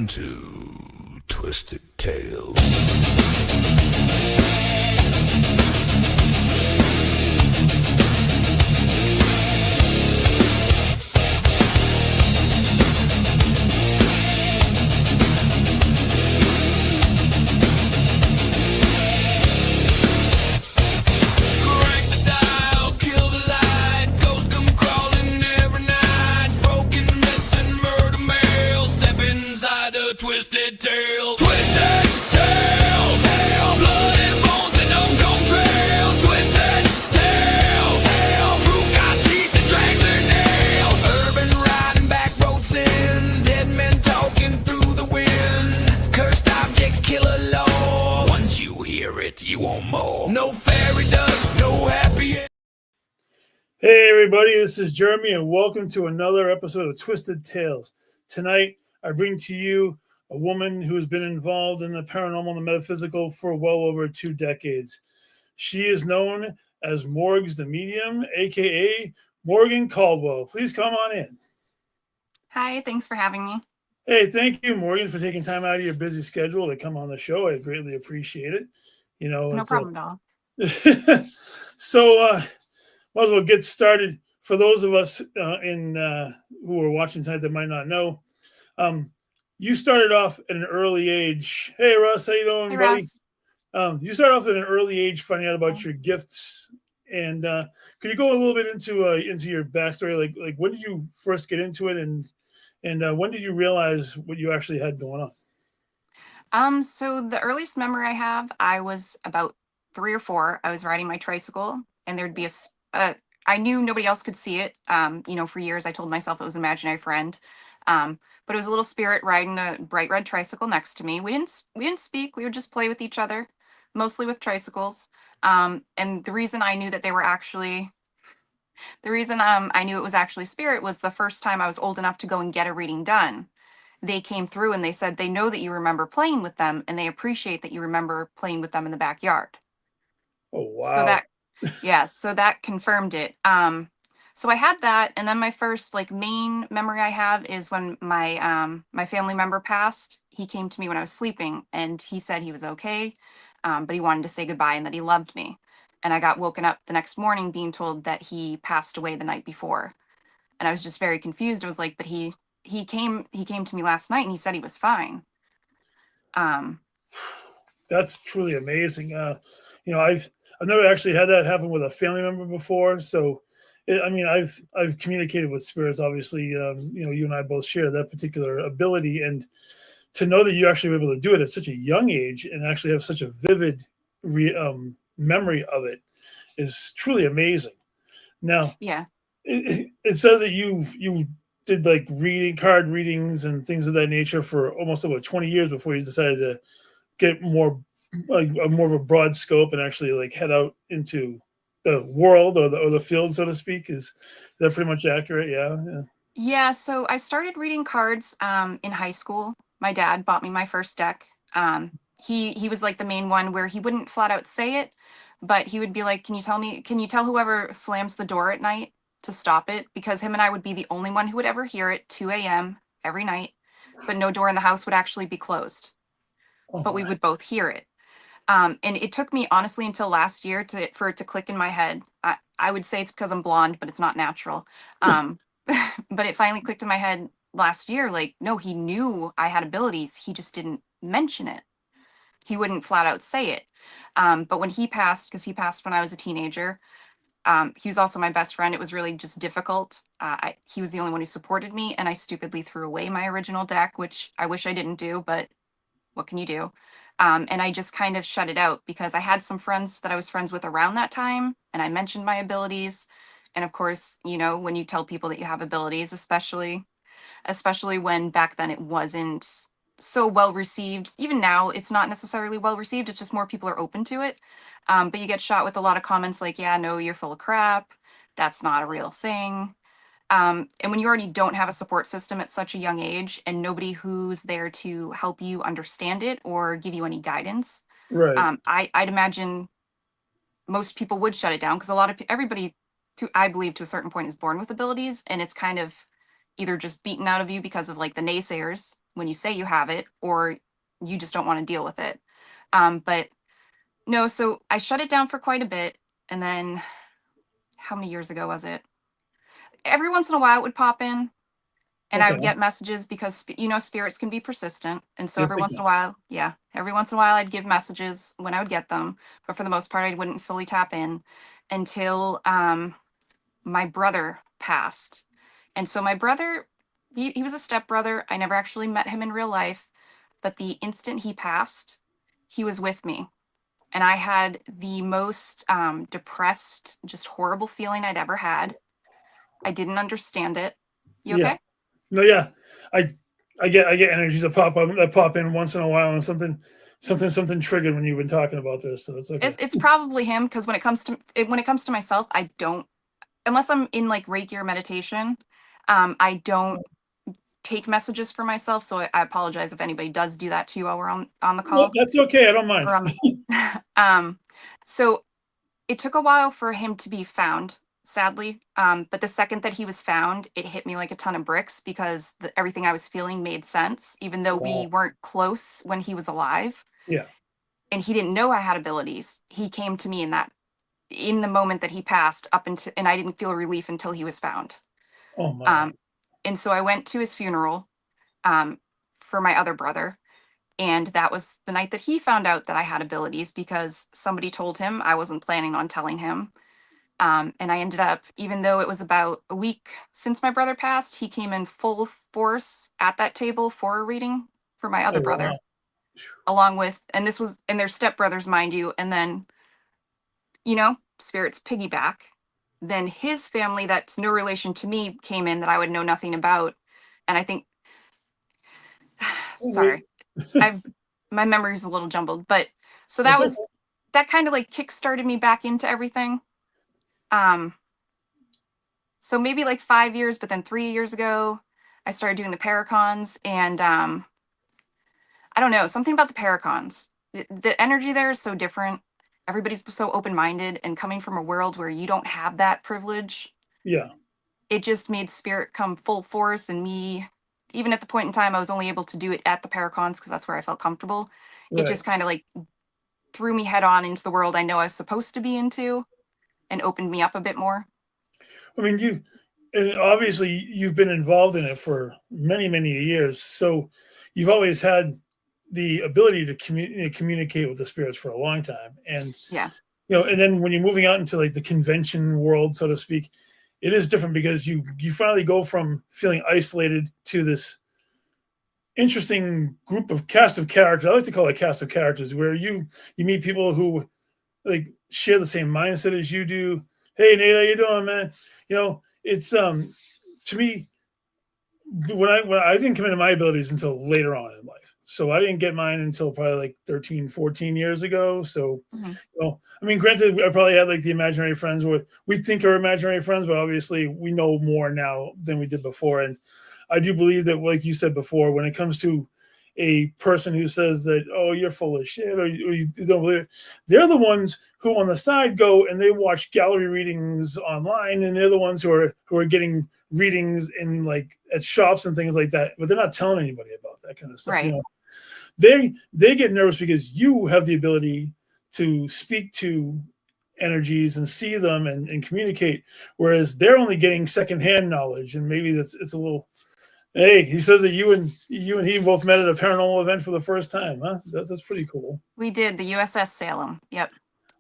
Welcome to Twisted Tales. Twisted Tales, hell, blood and bones and unknown trails. Twisted Tales, hell, true got teeth and drags their nails. Urban riding, back road sin, dead men talking through the wind. Cursed objects kill alone. Once you hear it, you want more. No fairy dust, no happy end. Hey everybody, this is Jeremy and welcome to another episode of Twisted Tales. Tonight, I bring to you a woman who's been involved in the paranormal and the metaphysical for well over 2 decades. She is known as Morgs the Medium, aka Morgan Caldwell. Please come on in. Hi, thanks for having me. Hey, thank you, Morgan, for taking time out of your busy schedule to come on the show. I greatly appreciate it. You know, No problem at all. So, might as well get started. For those of us who are watching tonight that might not know, you started off at an early age. Hey, Russ, how you doing, Hey, buddy? Russ. You started off at an early age finding out about your gifts, and could you go a little bit into your backstory? Like when did you first get into it, and when did you realize what you actually had going on? So the earliest memory I have, I was about 3 or 4. I was riding my tricycle, and there'd be I knew nobody else could see it. For years I told myself it was an imaginary friend. But it was a little spirit riding a bright red tricycle next to me. We didn't speak. We would just play with each other, mostly with tricycles. And the reason I knew that they were actually, I knew it was actually spirit was the first time I was old enough to go and get a reading done. They came through and they said they know that you remember playing with them and they appreciate that you remember playing with them in the backyard. Oh, wow. So that confirmed it. So I had that, and then my first main memory I have is when my family member passed. He came to me when I was sleeping, and he said he was okay, but he wanted to say goodbye and that he loved me. And I got woken up the next morning being told that he passed away the night before, and I was just very confused. I was like, but he came to me last night, and he said he was fine. That's truly amazing. I've never actually had that happen with a family member before, so. I've communicated with spirits. Obviously, you and I both share that particular ability, and to know that you actually were able to do it at such a young age and actually have such a vivid memory of it is truly amazing. Now, Yeah, it says that you did card readings and things of that nature for almost over 20 years before you decided to get more of a broad scope and actually head out into the world or the field, so to speak. Is that pretty much accurate? Yeah. So I started reading cards in high school. My dad bought me my first deck. He was like the main one where he wouldn't flat out say it, but he would be like, can you tell whoever slams the door at night to stop it? Because him and I would be the only one who would ever hear it, 2 a.m. every night, but no door in the house would actually be closed. But we would both hear it. And it took me honestly until last year for it to click in my head. I would say it's because I'm blonde, but it's not natural. But it finally clicked in my head last year. No, he knew I had abilities. He just didn't mention it. He wouldn't flat out say it. But when he passed, because he passed when I was a teenager, he was also my best friend. It was really just difficult. He was the only one who supported me, and I stupidly threw away my original deck, which I wish I didn't do, but what can you do? And I just kind of shut it out because I had some friends that I was friends with around that time, and I mentioned my abilities. And of course, when you tell people that you have abilities, especially when back then it wasn't so well received. Even now, it's not necessarily well received. It's just more people are open to it. But you get shot with a lot of comments like, yeah, no, you're full of crap. That's not a real thing. And when you already don't have a support system at such a young age and nobody who's there to help you understand it or give you any guidance, right. I'd imagine most people would shut it down because everybody, I believe to a certain point, is born with abilities, and it's kind of either just beaten out of you because of the naysayers when you say you have it, or you just don't want to deal with it. But no, so I shut it down for quite a bit. And then how many years ago was it? Every once in a while it would pop in, and I Okay. would get messages because, spirits can be persistent. And so Yes, every they once in can. a while, yeah, every once in a while I'd give messages when I would get them. But for the most part, I wouldn't fully tap in until my brother passed. And so my brother, he was a stepbrother. I never actually met him in real life, but the instant he passed, he was with me. And I had the most depressed, just horrible feeling I'd ever had. I didn't understand it. You Yeah. okay? No, yeah. I I get energies that pop in once in a while, and something triggered when you've been talking about this. So that's okay. It's probably him, because when it comes to myself, I don't, unless I'm in like Reiki or meditation, I don't take messages for myself. So I apologize if anybody does do that to you while we're on the No, call that's okay. I don't mind. or on the so it took a while for him to be found, sadly. But the second that he was found, it hit me like a ton of bricks, because everything I was feeling made sense, even though we Wow. weren't close when he was alive Yeah. and he didn't know I had abilities. He came to me in the moment that he passed, and I didn't feel relief until he was found. Oh my. Um, and so I went to his funeral um, for my other brother. And that was the night that he found out that I had abilities, because somebody told him. I wasn't planning on telling him. And I ended up, even though it was about a week since my brother passed, he came in full force at that table for a reading for my Oh other brother, wow. along with, and they're stepbrothers, mind you. And then, spirits piggyback. Then his family, that's no relation to me, came in that I would know nothing about. And I think, Oh, wait. sorry, I've my memory's a little jumbled, but so That's okay. that kind of like kick started me back into everything. Um, so maybe like 5 years, but then 3 years ago, I started doing the paracons, and I don't know, something about the paracons. The energy there is so different. Everybody's so open-minded, and coming from a world where you don't have that privilege, Yeah. it just made spirit come full force. And me, even at the point in time, I was only able to do it at the paracons because that's where I felt comfortable. It Right. just kind of like threw me head on into the world I know I was supposed to be into, and opened me up a bit more. I mean, and obviously you've been involved in it for many years, so you've always had the ability to communicate with the spirits for a long time. And Yeah. and then when you're moving out into like the convention world, so to speak, it is different, because you finally go from feeling isolated to this interesting cast of characters. I like to call it cast of characters, where you meet people who like share the same mindset as you do. Hey Nate, how you doing, man? It's to me, when I didn't come into my abilities until later on in life. So I didn't get mine until probably like 13, 14 years ago. So, Mhm. I mean, granted, I probably had like the imaginary friends where we think are imaginary friends, but obviously we know more now than we did before. And I do believe that, like you said before, when it comes to a person who says that, oh, you're full of shit, or you don't believe it, they're the ones who on the side go and they watch gallery readings online, and they're the ones who are getting readings in like at shops and things like that, but they're not telling anybody about that kind of stuff. Right. They get nervous because you have the ability to speak to energies and see them and communicate, whereas they're only getting secondhand knowledge. And maybe it's a little. Hey, he says that you and he both met at a paranormal event for the first time, huh? That's pretty cool. We did the USS Salem. Yep.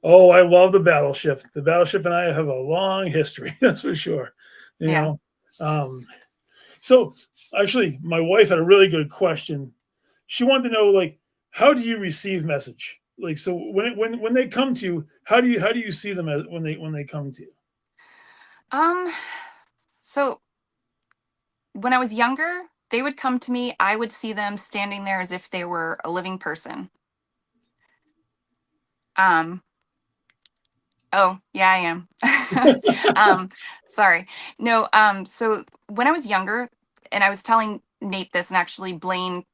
Oh, I love the battleship. The battleship and I have a long history, that's for sure. You Yeah. know, um, so actually, my wife had a really good question. She wanted to know, like, how do you receive message? Like, so when they come to you, how do you see them when they come to you? Um, so when I was younger, they would come to me. I would see them standing there as if they were a living person. Um, oh, yeah, I am. Sorry. No, so when I was younger, and I was telling Nate this, and actually Blaine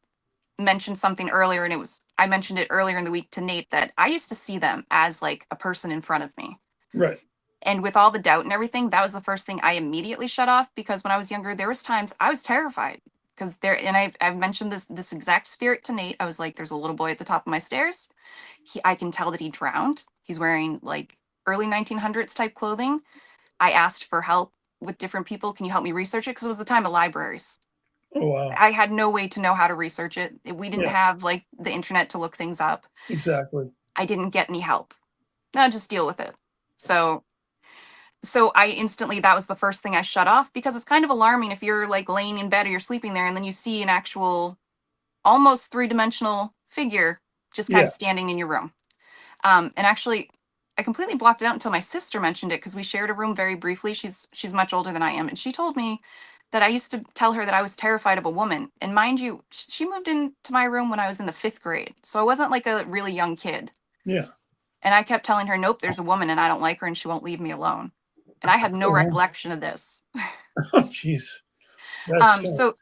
mentioned something earlier, and I mentioned it earlier in the week to Nate, that I used to see them as like a person in front of me. Right. And with all the doubt and everything, that was the first thing I immediately shut off, because when I was younger, there was times I was terrified because I've mentioned this exact spirit to Nate. I was like, there's a little boy at the top of my stairs. I can tell that he drowned. He's wearing like early 1900s type clothing. I asked for help with different people. Can you help me research it? Because it was the time of libraries. Oh wow. I had no way to know how to research it. We didn't Yeah, have like the internet to look things up. exactly. I didn't get any help. No, just deal with it. So I instantly, that was the first thing I shut off, because it's kind of alarming if you're like laying in bed or you're sleeping there and then you see an actual almost three-dimensional figure just kind Yeah. of standing in your room. And actually, I completely blocked it out until my sister mentioned it, because we shared a room very briefly. She's much older than I am, and she told me that I used to tell her that I was terrified of a woman. And mind you, she moved into my room when I was in the 5th grade, so I wasn't like a really young kid. Yeah. And I kept telling her, nope, there's a woman and I don't like her and she won't leave me alone. And I had no Oh, wow. recollection of this. Oh, jeez. That's scary. So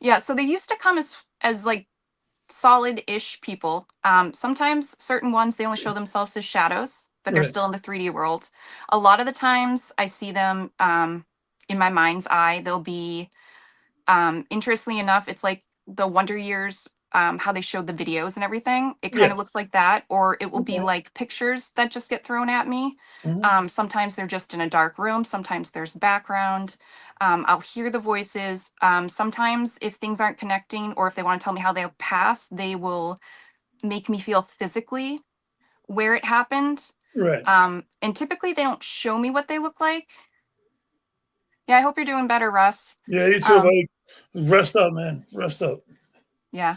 yeah, so they used to come as like solid-ish people. Sometimes certain ones, they only show themselves as shadows, but they're Right. still in the 3D world. A lot of the times I see them in my mind's eye. They'll be, interestingly enough, it's like the Wonder Years, how they showed the videos and everything. It kind of Yes. looks like that, or it will be Okay. like pictures that just get thrown at me. Mhm. Sometimes they're just in a dark room. Sometimes there's background. I'll hear the voices. Sometimes if things aren't connecting, or if they want to tell me how they'll pass, they will make me feel physically where it happened. Right. And typically they don't show me what they look like. Yeah, I hope you're doing better, Russ. Yeah, you too, Um, buddy. Rest up, man. Rest up. Yeah.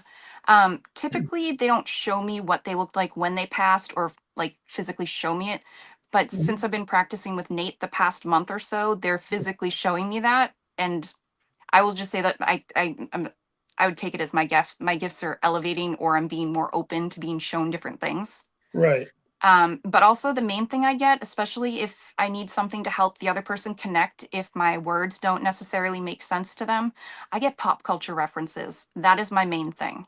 Typically they don't show me what they looked like when they passed, or like physically show me it. But since Mhm. I've been practicing with Nate the past month or so, they're physically showing me that. And I will just say that I would take it as my gifts are elevating, or I'm being more open to being shown different things. Right. But also the main thing I get, especially if I need something to help the other person connect, if my words don't necessarily make sense to them, I get pop culture references. That is my main thing.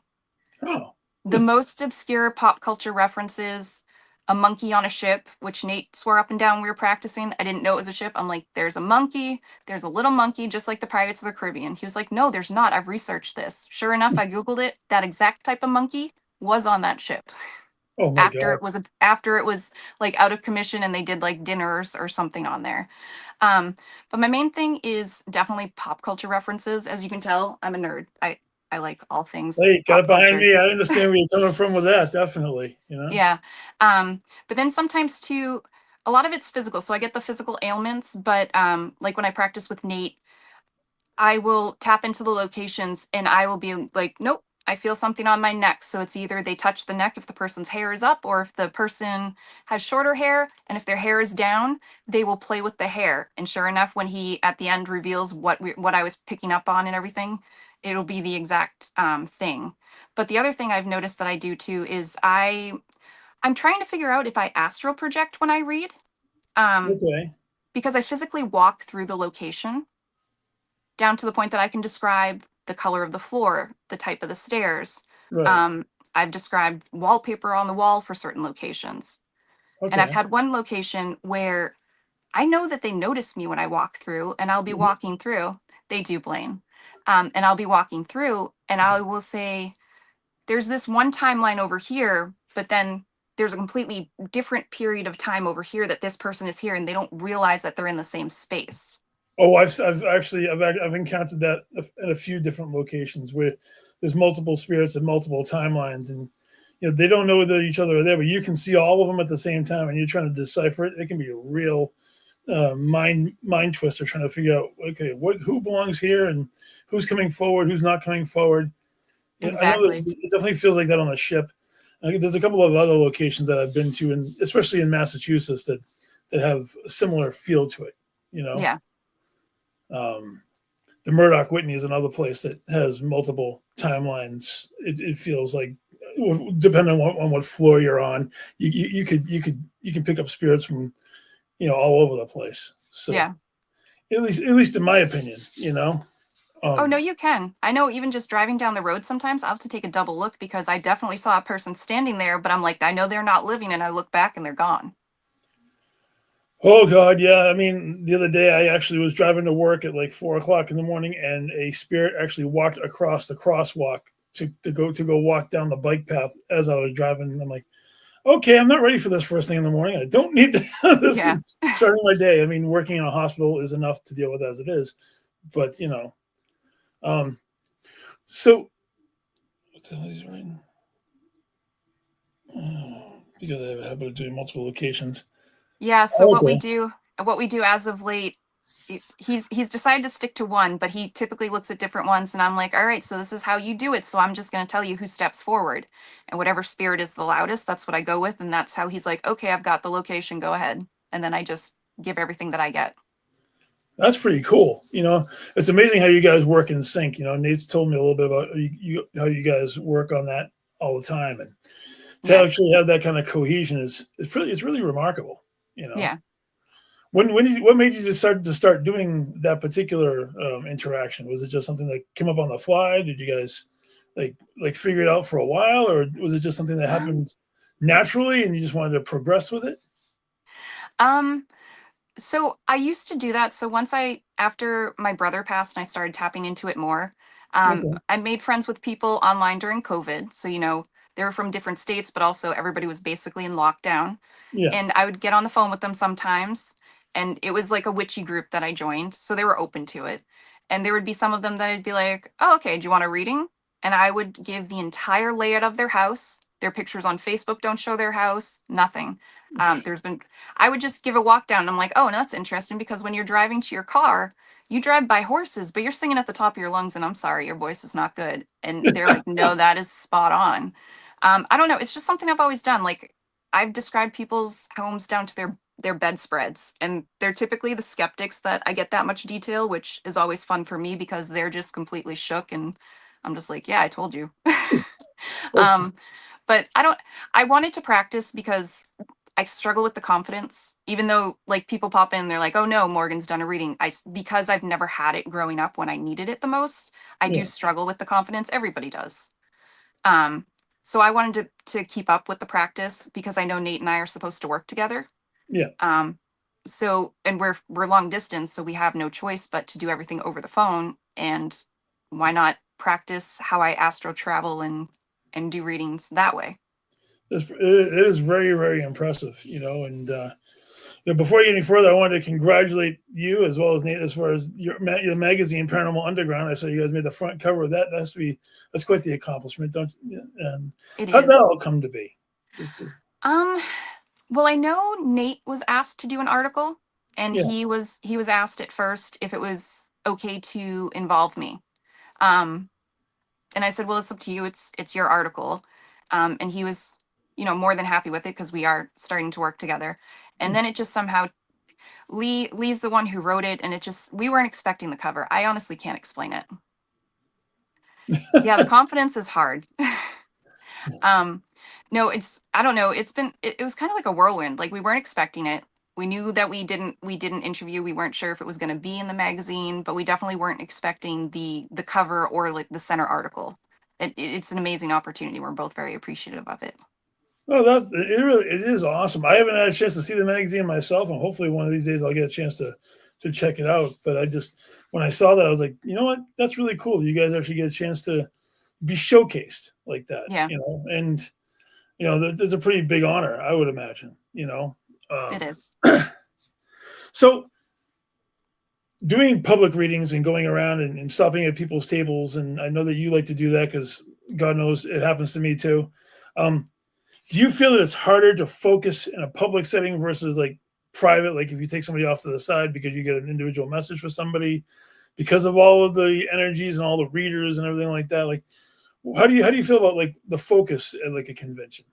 Oh. The most obscure pop culture references: a monkey on a ship, which Nate swore up and down we were practicing. I didn't know it was a ship. I'm like, there's a monkey, there's a little monkey, just like the Pirates of the Caribbean. He was like, no, there's not. I've researched this. Sure enough, I Googled it. That exact type of monkey was on that ship. Oh my God. After it was like out of commission and they did like dinners or something on there. But my main thing is definitely pop culture references. As you can tell, I'm a nerd. I like all things Hey, got pop it behind culture. me. I understand where you're coming from with that. Definitely. You know. Yeah. But then sometimes too, a lot of it's physical. So I get the physical ailments, but like when I practice with Nate, I will tap into the locations and I will be like, nope, I feel something on my neck. So it's either they touch the neck if the person's hair is up, or if the person has shorter hair, and if their hair is down, they will play with the hair. And sure enough, when he at the end reveals what I was picking up on and everything, it'll be the exact thing. But the other thing I've noticed that I do too is I'm trying to figure out if I astral project when I read, um, Okay. because I physically walk through the location down to the point that I can describe the color of the floor, the type of the stairs. Right. Um, I've described wallpaper on the wall for certain locations. And I've Okay. had one location where I know that they notice me when I walk through, and I'll be Mhm. walking through. They do, Blaine. And I'll be walking through and I will say, there's this one timeline over here, but then there's a completely different period of time over here that this person is here and they don't realize that they're in the same space. Oh, I've encountered that in a few different locations where there's multiple spirits and multiple timelines, and you know they don't know that each other are there, but you can see all of them at the same time, and you're trying to decipher it. It can be a real mind twister trying to figure out, okay, who belongs here and who's coming forward, who's not coming forward. Yeah, I know that Exactly. it definitely feels like that on a ship. There's a couple of other locations that I've been to, and especially in Massachusetts, that have a similar feel to it. You know, Yeah. um, the Murdoch Whitney is another place that has multiple timelines. It feels like, depending on what floor you're on, you can pick up spirits from all over the place. So Yeah. at least in my opinion, you know. Oh, no, Um, you can. I know even just driving down the road sometimes I'll have to take a double look, because I definitely saw a person standing there, but I'm like, I know they're not living, and I look back and they're gone. Oh God, yeah. I mean, the other day I actually was driving to work at like 4 o'clock in the morning, and a spirit actually walked across the crosswalk to go walk down the bike path as I was driving. And I'm like, okay, I'm not ready for this first thing in the morning. I don't need this Yeah. is starting my day. I mean, working in a hospital is enough to deal with as it is, but um, so what the hell is he writing? Because I have a habit of doing multiple locations. Yeah, so Okay. what we do as of late, he's decided to stick to one, but he typically looks at different ones, and I'm like, all right, so this is how you do it. So I'm just going to tell you who steps forward, and whatever spirit is the loudest, that's what I go with, and that's how he's like, okay, I've got the location, go ahead, and then I just give everything that I get. That's pretty cool. It's amazing how you guys work in sync. Nate's told me a little bit about how you guys work on that all the time, and to Yeah, actually have that kind of cohesion is it's really remarkable. yeah. What made you decide to start doing that particular interaction? Was it just something that came up on the fly? Did you guys like figure it out for a while, or was it just something that Um, happened naturally and you just wanted to progress with it? um, so I used to do that. So after my brother passed and I started tapping into it more, Okay. I made friends with people online during COVID. So, they were from different states, but also everybody was basically in lockdown. Yeah. And I would get on the phone with them sometimes. And it was like a witchy group that I joined. So they were open to it. And there would be some of them that I'd be like, oh, okay, do you want a reading? And I would give the entire layout of their house. Their pictures on Facebook don't show their house, nothing. There's been I would just give a walk down. And I'm like, oh, no, that's interesting because when you're driving to your car, you drive by horses, but you're singing at the top of your lungs. And I'm sorry, your voice is not good. And they're like, no, that is spot on. I don't know. It's just something I've always done. Like I've described people's homes down to their bedspreads, and they're typically the skeptics that I get that much detail, which is always fun for me because they're just completely shook, and I'm just like, yeah, I told you. um, but I wanted to practice because I struggle with the confidence, even though like people pop in, they're like, oh no, Morgan's done a reading. Because I've never had it growing up when I needed it the most, I do Yeah. struggle with the confidence. Everybody does. Um, so I wanted to keep up with the practice because I know Nate and I are supposed to work together. Yeah. Um, and we're long distance, so we have no choice but to do everything over the phone. And why not practice how I astro travel and do readings that way? It is very, very impressive, and before I get any further, I wanted to congratulate you as well as Nate as far as your magazine, Paranormal Underground. I saw you guys made the front cover of that. That's quite the accomplishment, don't you? And It how'd that is. all come to be? Just Um, well, I know Nate was asked to do an article, and yeah, he was asked at first if it was okay to involve me. Um, and I said, well, it's up to you. It's your article. And he was, more than happy with it because we are starting to work together. And then it just somehow Lee's the one who wrote it, and we weren't expecting the cover. I honestly can't explain it. Yeah, the confidence is hard. um, no, I don't know. It was kind of like a whirlwind. Like we weren't expecting it. We knew that we didn't interview. We weren't sure if it was going to be in the magazine, but we definitely weren't expecting the cover or like the center article. It's an amazing opportunity. We're both very appreciative of it. well, it is awesome. I haven't had a chance to see the magazine myself, and hopefully one of these days I'll get a chance to check it out. But when I saw that, I was like, you know what? That's really cool. You guys actually get a chance to be showcased like that, Yeah, and that's a pretty big honor, I would imagine. it is. So doing public readings and going around and stopping at people's tables, and I know that you like to do that because God knows it happens to me too. Um, do you feel that it's harder to focus in a public setting versus like private? Like if you take somebody off to the side because you get an individual message for somebody because of all of the energies and all the readers and everything like that. Like, how do you feel about like the focus at like a convention?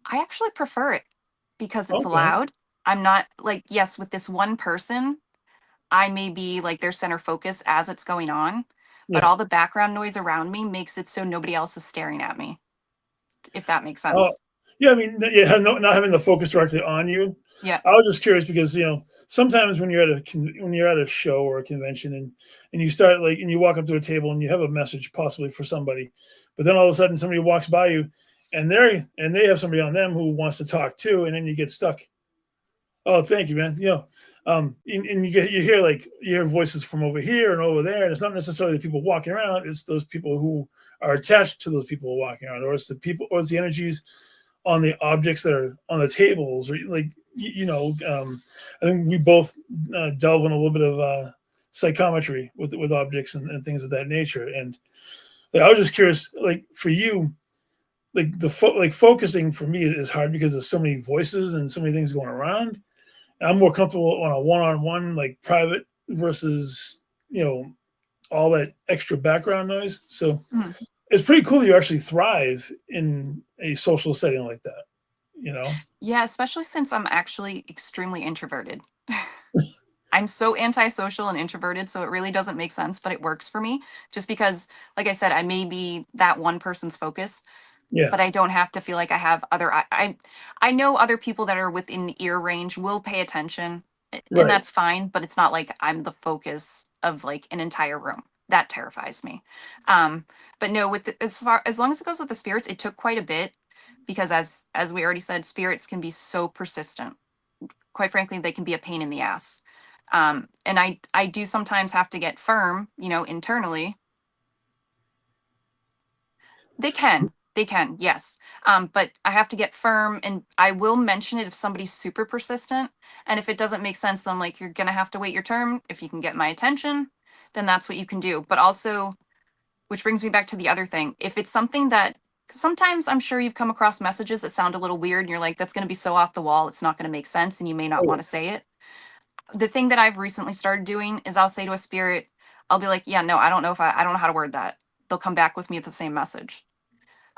I actually prefer it because it's Okay. loud. I'm not like, yes, with this one person, I may be like their center focus as it's going on, but Yeah. all the background noise around me makes it so nobody else is staring at me, if that makes Oh, sense. yeah. I mean, yeah, not having the focus directly on you. Yeah. I was just curious because sometimes when you're at a show or a convention and you start like and you walk up to a table and you have a message possibly for somebody, but then all of a sudden somebody walks by you and they have somebody on them who wants to talk too, and then you get stuck Oh, thank you, man. And you hear voices from over here and over there, and it's not necessarily the people walking around. It's those people who are attached to those people walking around, or it's the people, or it's the energies on the objects that are on the tables, or like I think we both delve in a little bit of psychometry with objects and things of that nature. And like, I was just curious, like for you, like focusing for me is hard because there's so many voices and so many things going around. I'm more comfortable on a one-on-one, like private versus, all that extra background noise. So Mhm. it's pretty cool that you actually thrive in a social setting like that. Yeah, especially since I'm actually extremely introverted. I'm so antisocial and introverted, so it really doesn't make sense, but it works for me just because, like I said, I may be that one person's focus, Yeah. but I don't have to feel like I have other I know other people that are within ear range will pay attention, and Right. that's fine, but it's not like I'm the focus of like an entire room. That terrifies me. But no, as long as it goes with the spirits, it took quite a bit because as we already said, spirits can be so persistent. Quite frankly, they can be a pain in the ass. And I do sometimes have to get firm, internally. They can, yes. But I have to get firm, and I will mention it if somebody's super persistent. And if it doesn't make sense, then I'm like, you're gonna have to wait your turn. If you can get my attention, then that's what you can do. But also, which brings me back to the other thing. If it's something that 'cause sometimes I'm sure you've come across messages that sound a little weird, and you're like, that's gonna be so off the wall, it's not gonna make sense, and you may not Oh, want to say it. The thing that I've recently started doing is I'll say to a spirit, I'll be like, yeah, no, I don't know how to word that. They'll come back with me with the same message.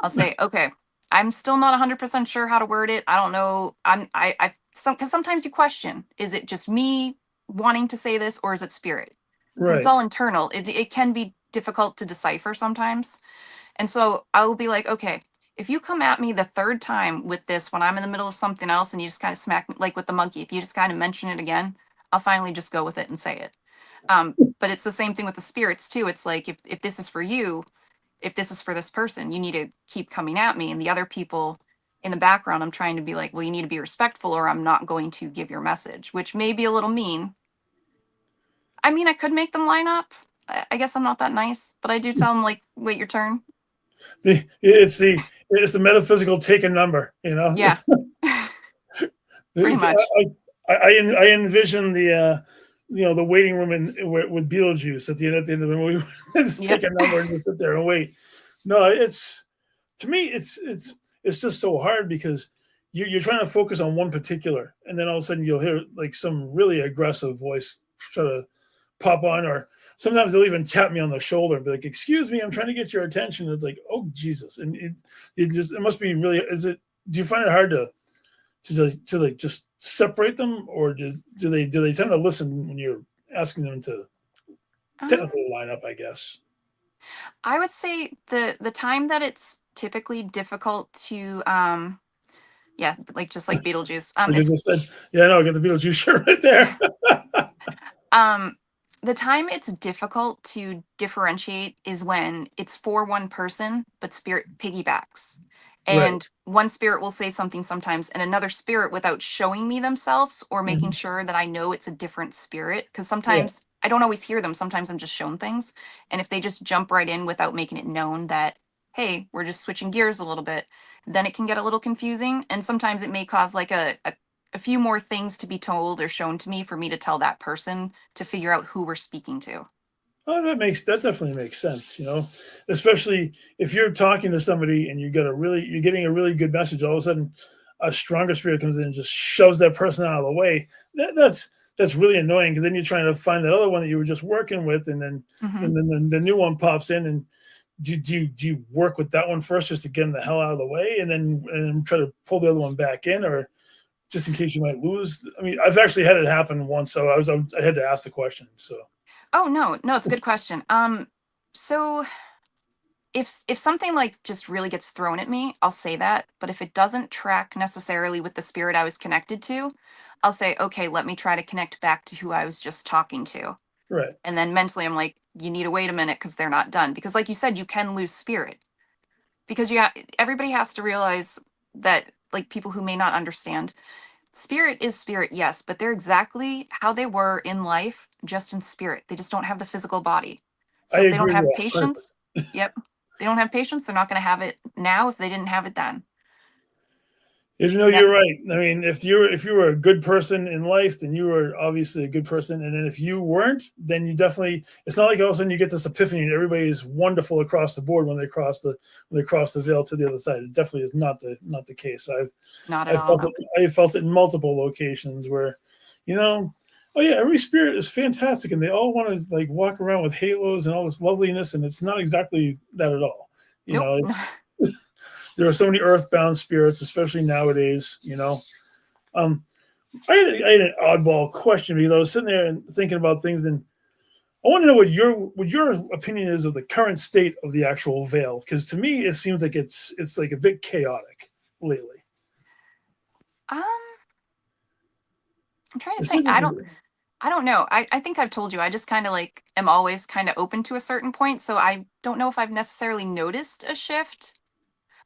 I'll say, okay, I'm still not 100% sure how to word it. I don't know. Because sometimes you question, is it just me wanting to say this or is it spirit? Because it's right. all internal. It can be difficult to decipher sometimes. And so I will be like, okay, if you come at me the third time with this when I'm in the middle of something else and you just kind of smack me, like with the monkey, if you just kind of mention it again, I'll finally just go with it and say it. But it's the same thing with the spirits too. It's like if this is for you, if this is for this person, you need to keep coming at me. And the other people in the background, I'm trying to be like, well, you need to be respectful or I'm not going to give your message, which may be a little mean. I mean, I could make them line up. I guess I'm not that nice, but I do tell them like, wait your turn. It's the metaphysical take a number. Yeah, pretty It's- much. I envision the waiting room with Beetlejuice at the end of the movie. Just Yep. take a number and just sit there and wait. No, to me it's just so hard because you're trying to focus on one particular, and then all of a sudden you'll hear like some really aggressive voice try to pop on, or sometimes they'll even tap me on the shoulder and be like, "Excuse me, I'm trying to get your attention." It's like, "Oh Jesus!" And it must be really. Do you find it hard to like just separate them, or do they tend to listen when you're asking them to Um, technically line up? I guess. I would say the time that it's typically difficult to yeah, like just like Beetlejuice. Like I It's just said, yeah, no, I got the Beetlejuice shirt right there. um the time it's difficult to differentiate is when it's for one person, but spirit piggybacks. Right. And one spirit will say something sometimes, and another spirit, without showing me themselves or making Mhm. sure that I know it's a different spirit, because Yeah. sometimes I don't always hear them. Sometimes I'm just shown things. And if they just jump right in without making it known that, hey, we're just switching gears a little bit, then it can get a little confusing. And sometimes it may cause like a few more things to be told or shown to me for me to tell that person to figure out who we're speaking to. Oh, that definitely makes sense. Especially if you're talking to somebody and you're getting a really good message, all of a sudden a stronger spirit comes in and just shoves that person out of the way. That's really annoying because then you're trying to find that other one that you were just working with, and then Mhm. and then the new one pops in, and do you work with that one first just to get them the hell out of the way, and try to pull the other one back in, or just in case you might lose? I mean, I've actually had it happen once, so I had to ask the question. So Oh no, no, it's a good question. So if something like just really gets thrown at me, I'll say that. But if it doesn't track necessarily with the spirit I was connected to, I'll say, okay, let me try to connect back to who I was just talking to. right, And then mentally, I'm like, you need to wait a minute because they're not done. Because, like you said, you can lose spirit. Because everybody has to realize that, like people who may not understand, Spirit is spirit, yes, but they're exactly how they were in life, just in spirit. They just don't have the physical body. I So if they don't agree have with that. patience, yep, they don't have patience, they're not going to have it now if they didn't have it then. Even though Yep. you're right. I mean, if you were a good person in life, then you were obviously a good person. And then if you weren't, then you definitely. It's not like all of a sudden you get this epiphany and everybody is wonderful across the board when they cross the veil to the other side. It definitely is not the case. Not at I've all, felt no. it. I felt it in multiple locations where, you know, oh yeah, every spirit is fantastic, and they all want to like walk around with halos and all this loveliness, and it's not exactly that at all. You Nope. know, there are so many earthbound spirits, especially nowadays. Um, I had an oddball question because I was sitting there and thinking about things, and I want to know what your opinion is of the current state of the actual veil, because to me it seems like it's like a bit chaotic lately. Um, I'm trying to It think. seems as if I don't know. I think I've told you. I just kind of like am always kind of open to a certain point. So I don't know if I've necessarily noticed a shift,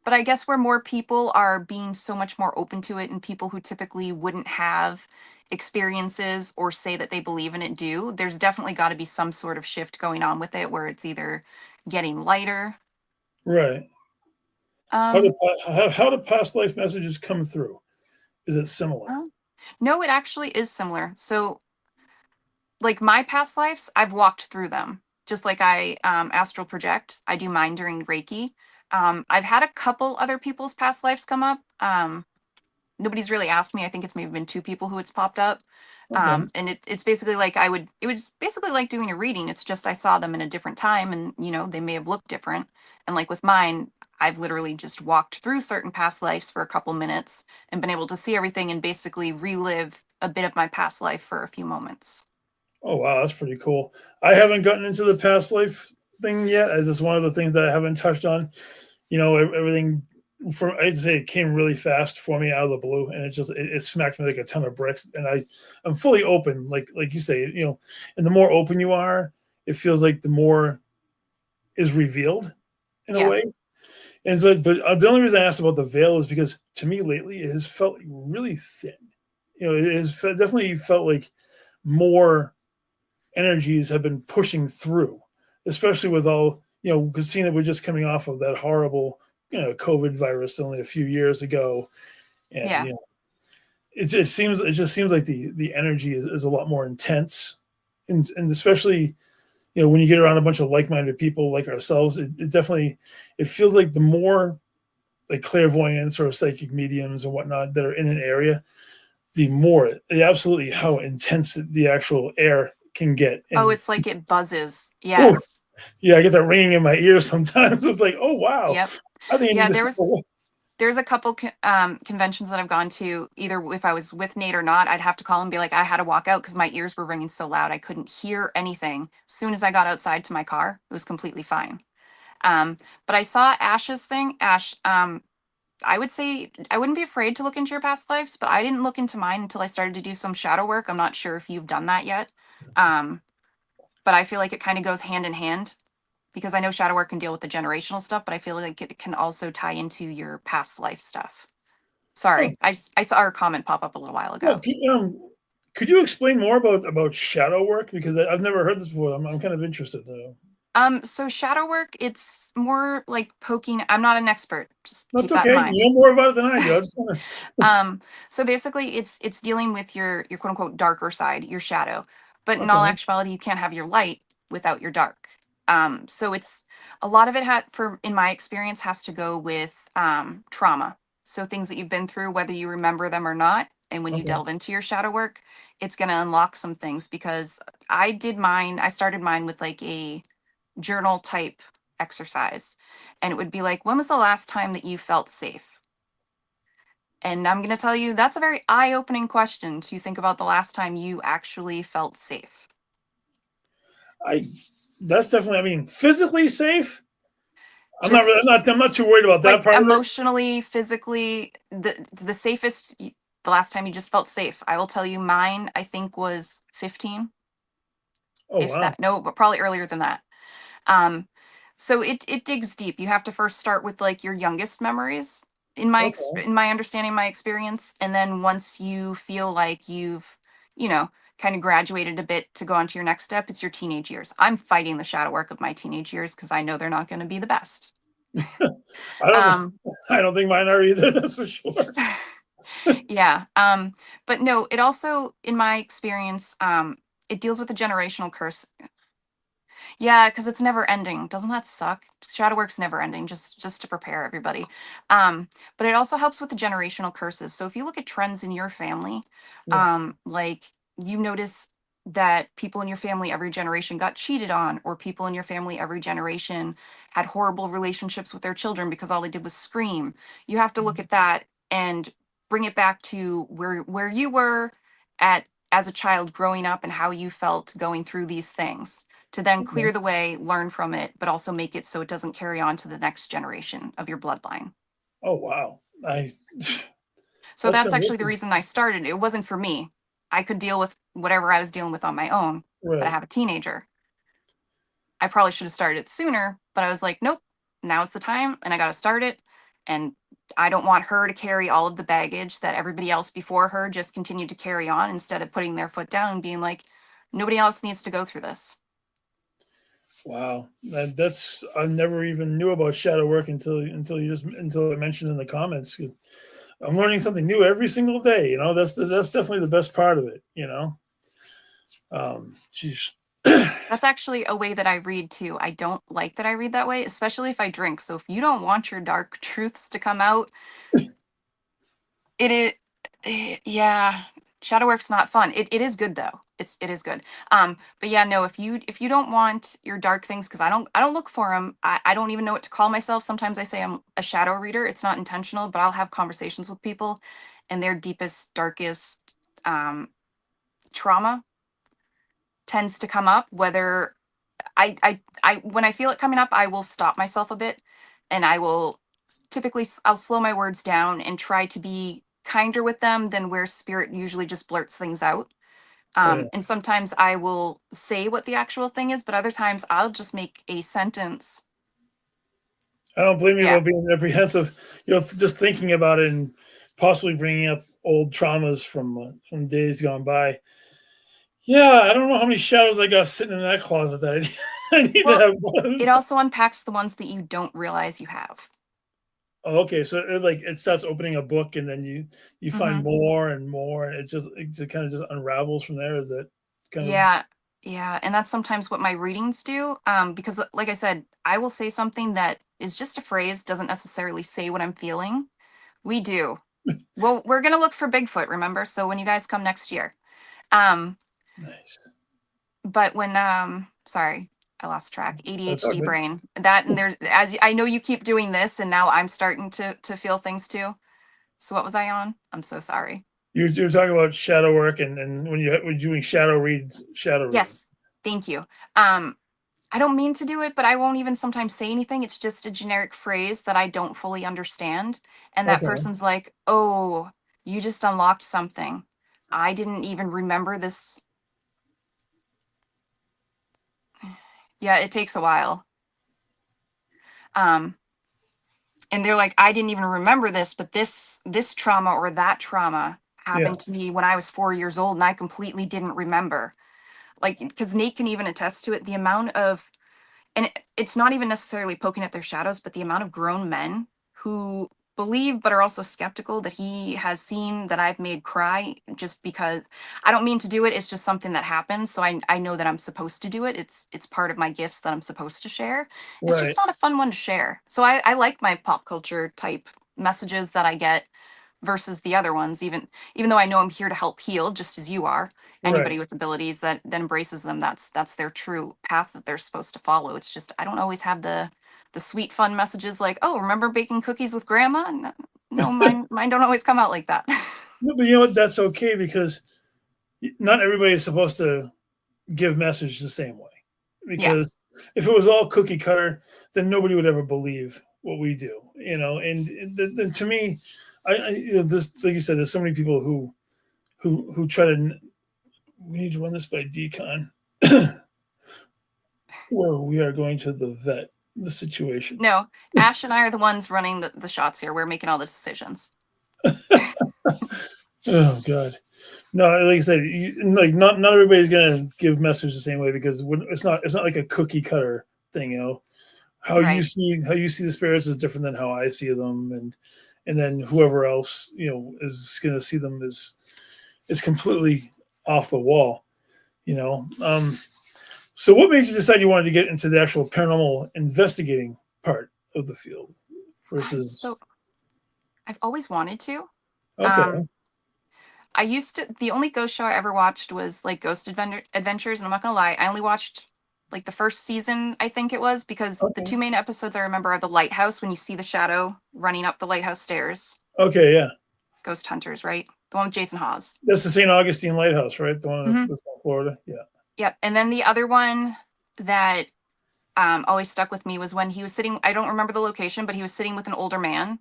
but I guess where more people are being so much more open to it and people who typically wouldn't have experiences or say that they believe in it do, there's definitely got to be some sort of shift going on with it where it's either getting lighter. right. Um, How do past life messages come through? Is it similar? uh, no, it actually is similar. So like my past lives, I've walked through them. Just like I astral project, I do mine during Reiki. I've had a couple other people's past lives come up. Nobody's really asked me. I think it's maybe been two people who it's popped up. Okay. And it's basically like it was basically like doing a reading. It's just I saw them in a different time and, they may have looked different. And like with mine, I've literally just walked through certain past lives for a couple minutes and been able to see everything and basically relive a bit of my past life for a few moments. Oh wow, that's pretty cool. I haven't gotten into the past life thing yet, as it's one of the things that I haven't touched on. Everything for I'd say it came really fast for me out of the blue, and it smacked me like a ton of bricks. And I'm fully open, like you say, and the more open you are, it feels like the more is revealed in a Yeah. way. And so, but the only reason I asked about the veil is because to me lately it has felt really thin. It has definitely felt like more energies have been pushing through, especially with all, because seeing that we're just coming off of that horrible, COVID virus only a few years ago. And, Yeah. it just seems like the energy is a lot more intense. And especially, when you get around a bunch of like-minded people like ourselves, it definitely, it feels like the more like clairvoyants or psychic mediums and whatnot that are in an area, the absolutely how intense the actual air can get. Oh, And it's like it buzzes. oh, Yes. yeah, I get that ringing in my ears sometimes. It's like, oh wow, Yep. I think I need Yeah, to step away. there's a couple conventions that I've gone to. Either if I was with Nate or not, I'd have to call and be like, I had to walk out because my ears were ringing so loud I couldn't hear anything. As soon as I got outside to my car, it was completely fine. But I saw Ash's thing. Ash, I would say I wouldn't be afraid to look into your past lives, but I didn't look into mine until I started to do some shadow work. I'm not sure if you've done that yet. Um, but I feel like it kind of goes hand in hand because I know shadow work can deal with the generational stuff, but I feel like it can also tie into your past life stuff. Oh, Sorry, I saw our comment pop up a little while well, ago. could you explain more about shadow work, because I've never heard this before. I'm kind of interested though. So shadow work, it's more like poking. I'm not an expert. Just That's keep that in okay. mind. You know more about it than I do. I just want to. So basically, it's dealing with your quote unquote darker side, your shadow. But in all Okay. actuality, you can't have your light without your dark. So it's a lot of it had for in my experience has to go with trauma. So things that you've been through, whether you remember them or not. And when you Okay. delve into your shadow work, it's going to unlock some things because I started mine with like a journal type exercise. And it would be like, when was the last time that you felt safe? And I'm going to tell you, that's a very eye opening question to think about the last time you actually felt safe. I That's definitely. I mean, physically safe. I'm not. Really, I'm not Just too worried about that like part of it. emotionally, physically, the safest, the last time you just felt safe. I will tell you, mine, I think was 15, Oh if wow. that, no, but probably earlier than that. Um, so it digs deep. You have to first start with like your youngest memories. in my Okay. in my understanding, my experience. And then once you feel like you've, you know, kind of graduated a bit to go on to your next step, it's your teenage years. I'm fighting the shadow work of my teenage years because I know they're not going to be the best. I don't Um, I don't think mine are either, that's for sure. yeah. But no, it also, in my experience, it deals with a generational curse. Yeah, because it's never ending. Doesn't that suck? Shadow work's never ending, just to prepare everybody. But it also helps with the generational curses. So if you look at trends in your family, Yeah. like you notice that people in your family every generation got cheated on, or people in your family every generation had horrible relationships with their children because all they did was scream. You have to look Mhm. at that and bring it back to where you were at as a child growing up and how you felt going through these things to then Okay. clear the way, learn from it, but also make it so it doesn't carry on to the next generation of your bloodline. Oh, wow. I So that's that's actually the interesting. reason I started. It wasn't for me. I could deal with whatever I was dealing with on my own, but I Right. have a teenager. I probably should have started it sooner, but I was like, nope, now's the time and I got to start it. And I don't want her to carry all of the baggage that everybody else before her just continued to carry on instead of putting their foot down and being like, nobody else needs to go through this. Wow. That's I never even knew about shadow work until I mentioned in the comments. I'm learning something new every single day, That's definitely the best part of it, you know? She's That's actually a way that I read too. I don't like that I read that way, especially if I drink. So if you don't want your dark truths to come out, it is, yeah, shadow work's not fun. It is good though. It is good. But yeah, no, if you don't want your dark things, because I don't look for them. I don't even know what to call myself. Sometimes I say I'm a shadow reader. It's not intentional, but I'll have conversations with people, and their deepest, darkest trauma tends to come up, whether I when I feel it coming up, I will stop myself a bit and I will typically I'll slow my words down and try to be kinder with them than where spirit usually just blurts things out. oh yeah. And sometimes I will say what the actual thing is, but other times I'll just make a sentence. I don't blame you Yeah. about being apprehensive, just thinking about it and possibly bringing up old traumas from days gone by. Yeah, I don't know how many shadows I got sitting in that closet that I need to Well, have it one. also unpacks the ones that you don't realize you have. Oh, okay, so it starts opening a book, and then you find Hmm. more and more, and it just kind of just unravels from there. Is that kind of Yeah. Yeah. And that's sometimes what my readings do. Because like I said, I will say something that is just a phrase, doesn't necessarily say what I'm feeling. We do. Well, we're gonna look for Bigfoot, remember? So when you guys come next year. Um, nice? but when sorry, I lost track. That's all ADHD good. brain. That and there's I know you keep doing this and now I'm starting to feel things too. So what was I on? I'm so sorry. You're talking about shadow work, and when you're doing shadow reading. Yes. Thank you. Um, I don't mean to do it, but I won't even sometimes say anything. It's just a generic phrase that I don't fully understand. And that Okay. person's like, oh, you just unlocked something. I didn't even remember this. Yeah, it takes a while. Um, and they're like, I didn't even remember this, but this trauma or that trauma Yeah. happened to me when I was 4 years old and I completely didn't remember. Like, because Nate can even attest to it, the amount of and it's not even necessarily poking at their shadows, but the amount of grown men who believe but are also skeptical that he has seen that I've made cry just because I don't mean to do it. It's just something that happens. So I know that I'm supposed to do it. It's part of my gifts that I'm supposed to share. It's just Right. not a fun one to share. So I like my pop culture type messages that I get versus the other ones, even though I know I'm here to help heal, just as you are. Anybody Right. with abilities that embraces them, that's their true path that they're supposed to follow. It's just I don't always have the sweet fun messages like, oh, remember baking cookies with grandma? No, mine don't always come out like that. No, but you know what? That's okay because not everybody is supposed to give message the same way. Yeah. Because if it was all cookie cutter, then nobody would ever believe what we do, And then to me, this like you said, there's so many people who try to. We need to run this by decon. Where we are going to the vet. the situation. No, Ash and I are the ones running the shots here. We're making all the decisions. Oh God. No, like I said, like not everybody's gonna give messages the same way because it's not like a cookie cutter thing, you know. How you Right. see the spirits is different than how I see them, and then whoever else, you know, is gonna see them is completely off the wall, you know. So what made you decide you wanted to get into the actual paranormal investigating part of the field versus So I've always wanted to. okay. Um, I used to. The only ghost show I ever watched was like Adventures, and I'm not gonna lie, I only watched like the first season, I think it was, because the Okay. 2 main episodes I remember are the lighthouse when you see the shadow running up the lighthouse stairs. Okay, yeah. Ghost Hunters, right? The one with Jason Hawes. That's the St. Augustine Lighthouse, right? The one Mhm. that's in Florida. Yeah. Yep. And then the other one that always stuck with me was when he was sitting. I don't remember the location, but he was sitting with an older man,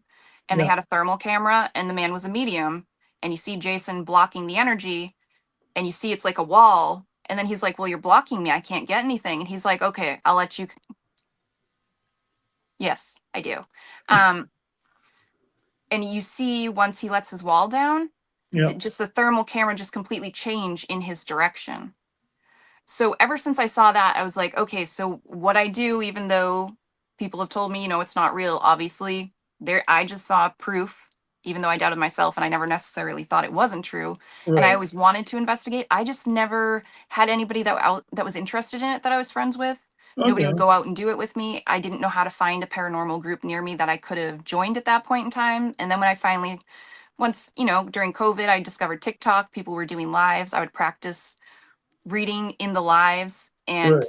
and they Yeah. had a thermal camera, and the man was a medium, and you see Jason blocking the energy, and you see it's like a wall, and then he's like, "Well, you're blocking me. I can't get anything." And he's like, "Okay, I'll let you." Yes, I do. And you see once he lets his wall down, Yeah. just the thermal camera just completely change in his direction. So ever since I saw that, I was like, okay, so what I do, even though people have told me, you know, it's not real, obviously, there I just saw proof, even though I doubted myself and I never necessarily thought it wasn't true. And I Right. always wanted to investigate. I just never had anybody that was interested in it that I was friends with. Nobody Okay. would go out and do it with me. I didn't know how to find a paranormal group near me that I could have joined at that point in time. And then when I finally once, you know, during COVID, I discovered TikTok, people were doing lives. I would practice reading in the lives, and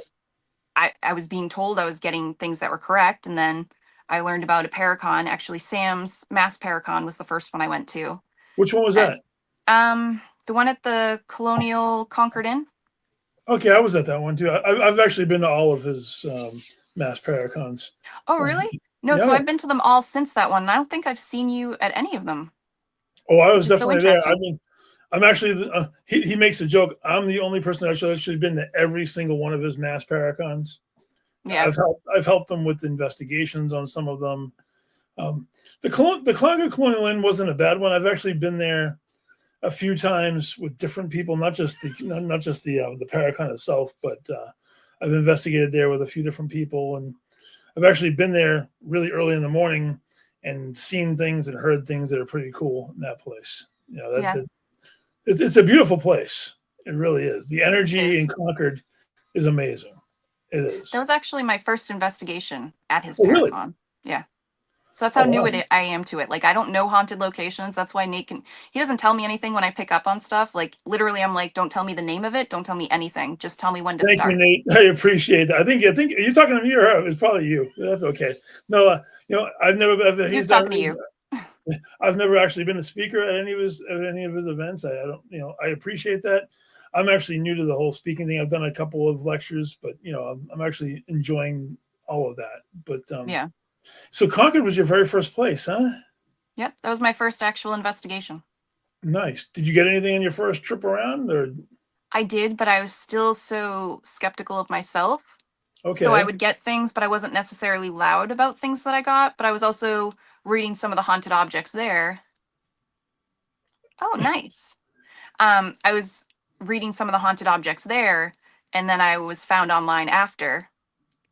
Right. I was being told I was getting things that were correct. And then I learned about a paracon. Actually, Sam's Mass Paracon was the first one I went to. Which one was And, that? the one at the Colonial Concord Inn. Okay, I was at that one too. I've actually been to all of his mass paracons. Oh, Um, really? No, so yeah. I've been to them all since that one. And I don't think I've seen you at any of them, Oh, I was which is so definitely there. I interesting. mean, I'm actually he makes a joke. I'm the only person that's actually been to every single one of his mass paracons. Yeah. I've helped them with investigations on some of them. The Concord Colonial Inn wasn't a bad one. I've actually been there a few times with different people, not just the paracon itself, but I've investigated there with a few different people, and I've actually been there really early in the morning and seen things and heard things that are pretty cool in that place. You know, Yeah. it's a beautiful place. It really is. The It energy in is. Concord is amazing. It is. That was actually my first investigation at his Oh, really? paracon. Yeah. So that's Oh, how new wow. I am to it. Like, I don't know haunted locations. That's why he doesn't tell me anything when I pick up on stuff. Like, literally, I'm like, don't tell me the name of it. Don't tell me anything. Just tell me when to Thank you, start. Nate. I appreciate that. I think are you talking to me or her? It's probably you. That's okay. No, you know, He was talking to you. I've never actually been a speaker at any of his events. I don't, you know, I appreciate that. I'm actually new to the whole speaking thing. I've done a couple of lectures, but you know, I'm actually enjoying all of that. But Yeah. so Concord was your very first place, huh? Yep. That was my first actual investigation. Nice. Did you get anything on your first trip around, or I did, but I was still so skeptical of myself. So I okay? would get things, but I wasn't necessarily loud about things that I got. But I was also reading some of the haunted objects there. Oh, nice. I was reading some of the haunted objects there, and then I was found online after.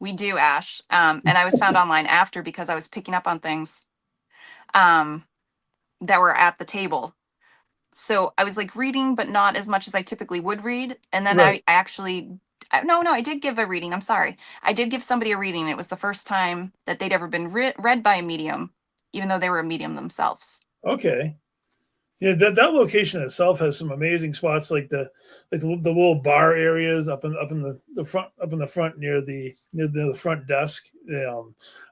We do, Ash. And I was found online after because I was picking up on things um, that were at the table. So I was like reading, but not as much as I typically would read. And then Right. I actually, no, I did give a reading. I'm sorry. I did give somebody a reading. It was the first time that they'd ever been read by a medium, even though they were a medium themselves. Okay. Yeah, that location itself has some amazing spots, like the little bar areas up in the front near the front desk. I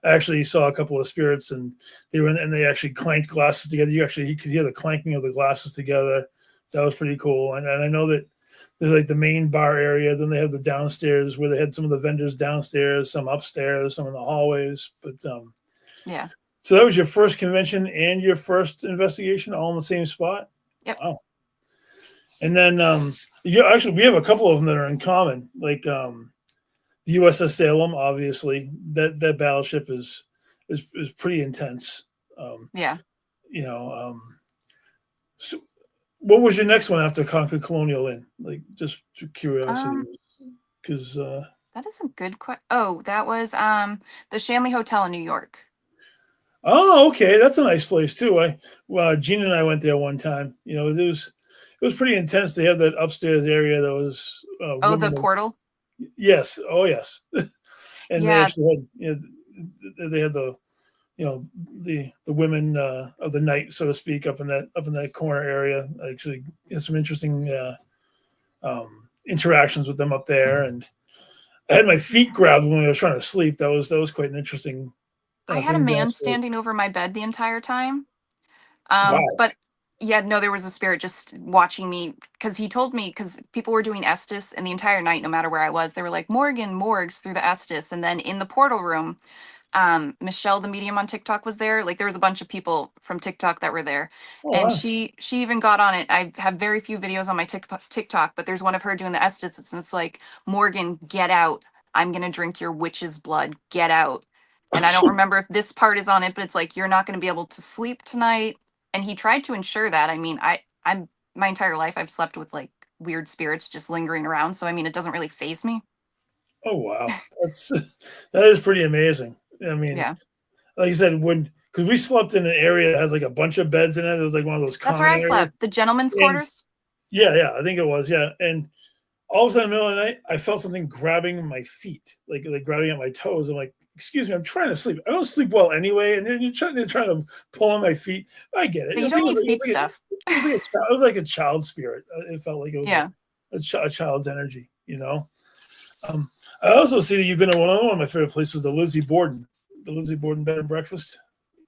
actually saw a couple of spirits, and they actually clanked glasses together. You could hear the clanking of the glasses together. That was pretty cool. And I know that they're like the main bar area. Then they have the downstairs where they had some of the vendors downstairs, some upstairs, some in the hallways. But Yeah. so that was your first convention and your first investigation all in the same spot? Yep. Wow. And then we have a couple of them that are in common. Like the USS Salem, obviously, that battleship is pretty intense. Yeah. You know, so what was your next one after Concord Colonial in? Like, just curiosity, Um, because that is a good question. Oh, that was the Shanley Hotel in New York. oh, okay, that's a nice place too. Gene and I went there one time. You know, it was pretty intense. They have that upstairs area that was Oh, the women. portal. Yes, oh yes, and they Yeah, actually had, they had the, the women of the night, so to speak, up in that corner area. I actually had some interesting interactions with them up there, and I had my feet grabbed when I was trying to sleep. That was quite an interesting I had a thing man downstairs. standing over my bed the entire time. Wow. But yeah, no, there was a spirit just watching me because he told me because people were doing Estes and the entire night, no matter where I was, they were like Morgan Morgs through the Estes, and then in the portal room, Michelle the medium on TikTok was there. Like there was a bunch of people from TikTok that were there, Oh and wow. she even got on it. I have very few videos on my TikTok, but there's one of her doing the Estes, and it's like Morgan, get out. I'm gonna drink your witch's blood. Get out. And I don't remember if this part is on it, but it's like you're not going to be able to sleep tonight. And he tried to ensure that. I mean, I'm my entire life I've slept with like weird spirits just lingering around. So I mean, it doesn't really phase me. Oh wow. That's that is pretty amazing. I mean, Yeah, like you said, when because we slept in an area that has like a bunch of beds in it. It was like one of those that's where common I areas. slept. The gentleman's And quarters. yeah, I think it was, yeah. And all of a sudden, in the middle of the night, I felt something grabbing my feet, like grabbing at my toes. I'm like, "Excuse me, I'm trying to sleep. I don't sleep well anyway." And then you're trying to pull on my feet. I get it. But I you think don't need feet stuff. it was like a child spirit. It felt like it was Yeah. a child's energy. Um, I also see that you've been to one of my favorite places, the Lizzie Borden Bed and Breakfast.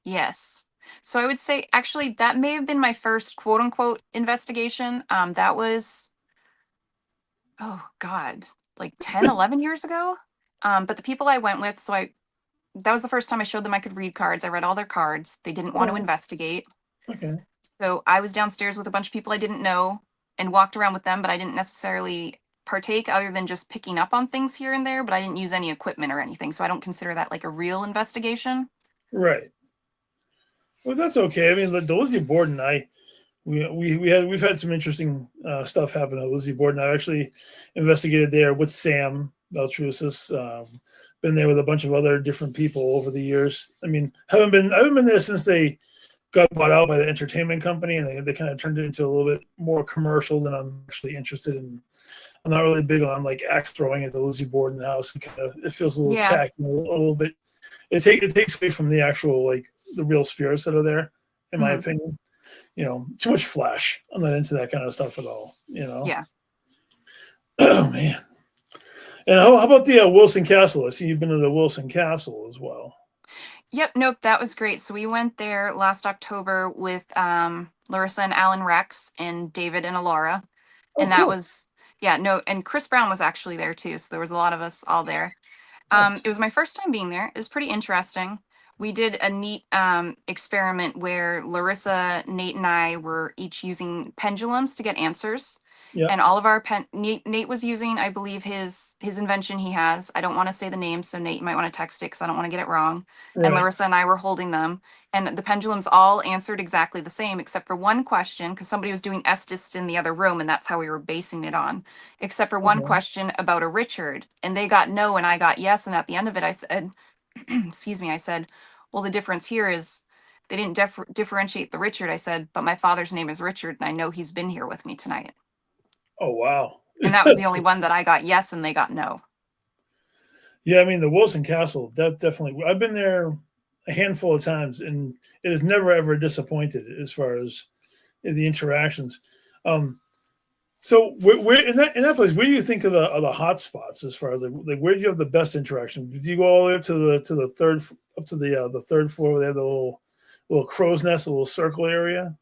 Yes. So I would say actually that may have been my first quote unquote investigation. That was, oh God, like 10, 11 years ago. But the people I went with, that was the first time I showed them I could read cards. I read all their cards. They didn't want to Oh, investigate. okay. So I was downstairs with a bunch of people I didn't know and walked around with them, but I didn't necessarily partake other than just picking up on things here and there, but I didn't use any equipment or anything. So I don't consider that like a real investigation. Right. Well, that's okay. I mean, the Lizzie Borden, we've had some interesting stuff happen at Lizzie Borden. I actually investigated there with Sam Beltrusis. Been there with a bunch of other different people over the years. I mean, I haven't been there since they got bought out by the entertainment company, and they kind of turned it into a little bit more commercial than I'm actually interested in. I'm not really big on like axe throwing at the Lizzie Borden house. It feels a little Yeah. tacky, a little bit. It takes away from the actual like the real spirits that are there, in my Mhm. opinion. Too much flash. I'm not into that kind of stuff at all. Yeah. Oh man. And how about the Wilson Castle? I see you've been to the Wilson Castle as well. Yep. Nope. That was great. So we went there last October with Larissa and Alan Rex and David and Alora. Oh, And that cool. was, yeah, no, and Chris Brown was actually there too. So there was a lot of us all there. Nice. It was my first time being there. It was pretty interesting. We did a neat experiment where Larissa, Nate, and I were each using pendulums to get answers. Yeah. And all of our Nate was using, I believe, his invention he has. I don't want to say the name, so Nate, you might want to text it because I don't want to get it wrong. And Right. Larissa and I were holding them, and the pendulums all answered exactly the same, except for one question, because somebody was doing Estes in the other room, and that's how we were basing it on. Except for one Okay. question about a Richard, and they got no, and I got yes. And at the end of it, I said, excuse me, I said, well, the difference here is they didn't differentiate the Richard. I said, but my father's name is Richard, and I know he's been here with me tonight. Oh wow. And that was the only one that I got yes, and they got no. Yeah, I mean the Wilson Castle. That definitely. I've been there a handful of times, and it has never ever disappointed as far as the interactions. Um, so where in that place, where do you think of the hot spots as far as like where do you have the best interaction? Do you go all the way up to the third up to the third floor where they have the little crow's nest, a little circle area?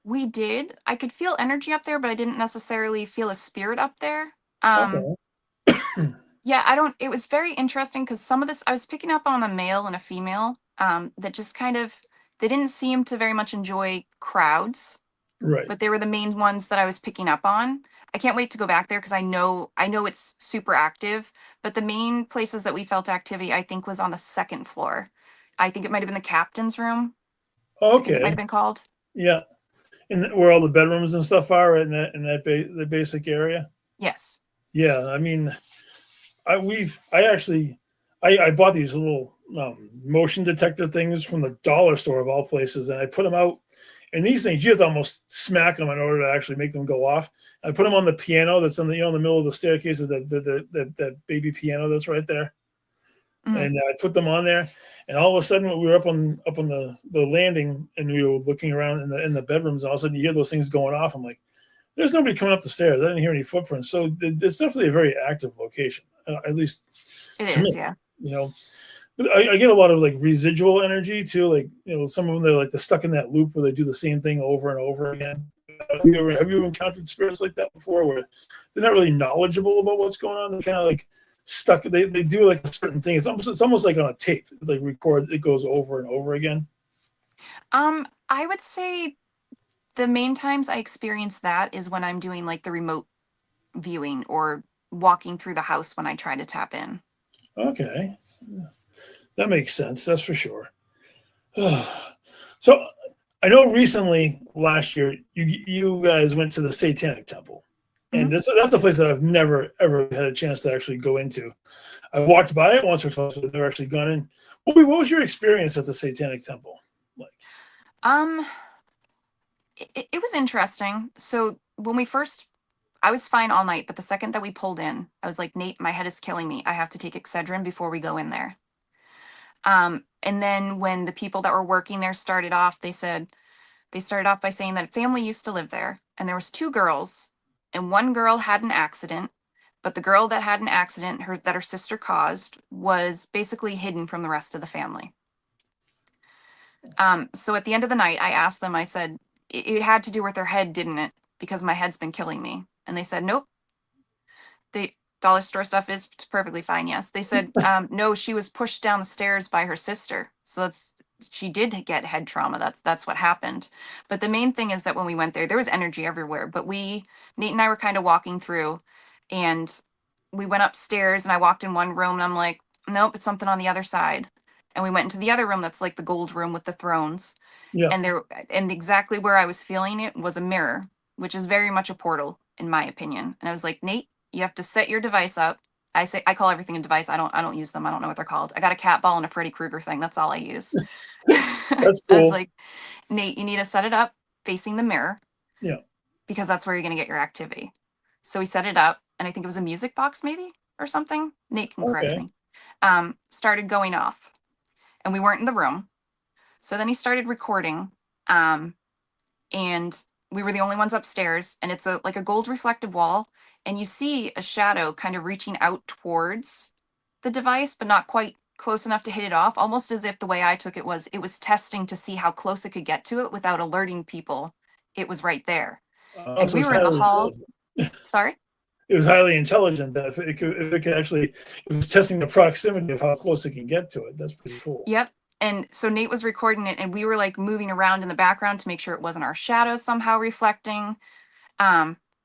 We did. I could feel energy up there, but I didn't necessarily feel a spirit up there. Um, Okay. yeah, I don't. It was very interesting because some of this I was picking up on a male and a female that just kind of they didn't seem to very much enjoy crowds. Right. but they were the main ones that I was picking up on. I can't wait to go back there because I know it's super active, but the main places that we felt activity, I think, was on the second floor. I think it might have been the captain's room. I think it might have Okay. been called. Yeah. And where all the bedrooms and stuff are the basic area. Yes. Yeah. I mean, I bought these little motion detector things from the dollar store of all places, and I put them out. And these things, you have to almost smack them in order to actually make them go off. I put them on the piano that's in the in the middle of the staircase of the baby piano that's right there, Mhm. and I put them on there. And all of a sudden, we were up on the landing, and we were looking around in the bedrooms. And all of a sudden, you hear those things going off. I'm like, there's nobody coming up the stairs. I didn't hear any footprints. So it's definitely a very active location, at least It to me. is, yeah. You know, but I get a lot of like residual energy too. Like, some of them, they're stuck in that loop where they do the same thing over and over again. Have you ever encountered spirits like that before, where they're not really knowledgeable about what's going on? They're kind of like stuck. They do like a certain thing. It's almost like on a tape. It's like record. It goes over and over again. I would say the main times I experience that is when I'm doing like the remote viewing or walking through the house when I try to tap in. Okay, that makes sense. That's for sure. So I know recently last year you guys went to the Satanic Temple, Mhm. and that's a place that I've never ever had a chance to actually go into. I walked by it once or twice, but I've never actually gone in. What was your experience at the Satanic Temple like? Um, it was interesting. So when we first, I was fine all night, but the second that we pulled in, I was like, Nate, my head is killing me. I have to take Excedrin before we go in there. And then when the people that were working there started off, they started off by saying that a family used to live there, and there was two girls, and one girl had an accident, but the girl that had an accident, her sister caused, was basically hidden from the rest of the family. So at the end of the night, I asked them, I said, it had to do with her head, didn't it? Because my head's been killing me. And they said, nope. The dollar store stuff is perfectly fine. Yes. They said, no, she was pushed down the stairs by her sister. So she did get head trauma. That's what happened. But the main thing is that when we went there was energy everywhere. But Nate and I were kind of walking through, and we went upstairs, and I walked in one room, and I'm like, nope, it's something on the other side. And we went into the other room that's like the gold room with the thrones. Yeah. And exactly where I was feeling it was a mirror, which is very much a portal, in my opinion. And I was like, Nate, you have to set your device up. I call everything a device. I don't use them. I don't know what they're called. I got a cat ball and a Freddy Krueger thing. That's all I use. I That's was cool. like, Nate, you need to set it up facing the mirror Yeah. because that's where you're gonna get your activity. So we set it up, and I think it was a music box maybe or something. Nate can correct Okay. me. Started going off, and we weren't in the room. So then he started recording, and we were the only ones upstairs, and it's like a gold reflective wall, and you see a shadow kind of reaching out towards the device, but not quite close enough to hit it off, almost as if the way I took it was testing to see how close it could get to it without alerting people it was right there. And So we it's were in the highly hall. intelligent. Sorry. It was highly intelligent that if it could actually, it was testing the proximity of how close it can get to it. That's pretty cool. Yep. And so Nate was recording it, and we were like moving around in the background to make sure it wasn't our shadows somehow reflecting.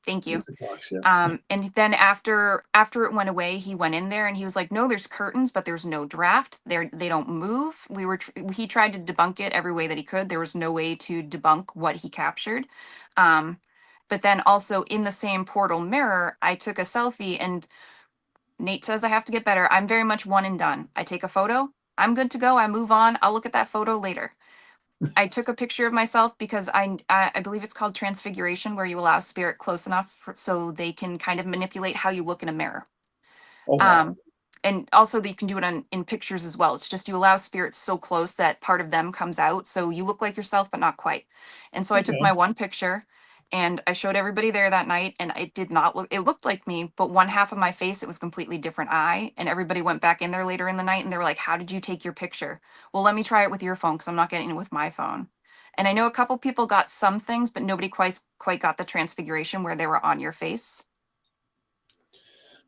Thank you. Music box, yeah. And then after it went away, he went in there and he was like, no, there's curtains, but there's no draft. They don't move. He tried to debunk it every way that he could. There was no way to debunk what he captured. But then also in the same portal mirror, I took a selfie, and Nate says I have to get better. I'm very much one and done. I take a photo, I'm good to go. I move on. I'll look at that photo later. I took a picture of myself because I believe it's called transfiguration, where you allow spirit close enough so they can kind of manipulate how you look in a mirror. Oh wow. And also you can do it in pictures as well. It's just you allow spirits so close that part of them comes out, so you look like yourself but not quite. And so I took Okay. my one picture, and I showed everybody there that night, and it did not look, it looked like me, but one half of my face, it was completely different eye. And everybody went back in there later in the night, and they were like, how did you take your picture? Well, let me try it with your phone, because I'm not getting it with my phone. And I know a couple people got some things, but nobody quite got the transfiguration where they were on your face.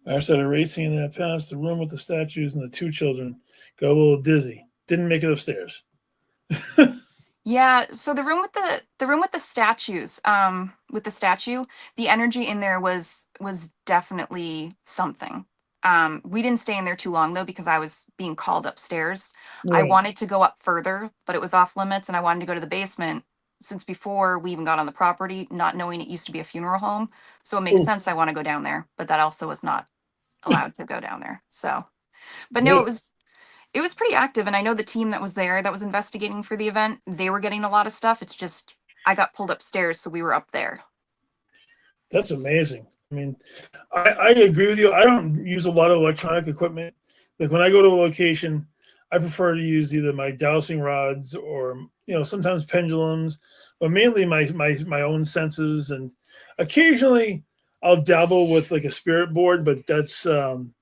I started racing in that past the room with the statues and the two children. Got a little dizzy. Didn't make it upstairs. Yeah, so the room with the statues, with the statue, the energy in there was definitely something. We didn't stay in there too long though because I was being called upstairs. I Right. wanted to go up further, but it was off limits and I wanted to go to the basement since before we even got on the property, not knowing it used to be a funeral home. So it makes Oh, sense I want to go down there, but that also was not allowed to go down there. So, but no, yeah. it was pretty active, and I know the team that was there that was investigating for the event, they were getting a lot of stuff. It's just I got pulled upstairs, so we were up there. That's amazing. I mean, I agree with you. I don't use a lot of electronic equipment. Like when I go to a location, I prefer to use either my dowsing rods or sometimes pendulums, but mainly my own senses. And occasionally I'll dabble with like a spirit board, but that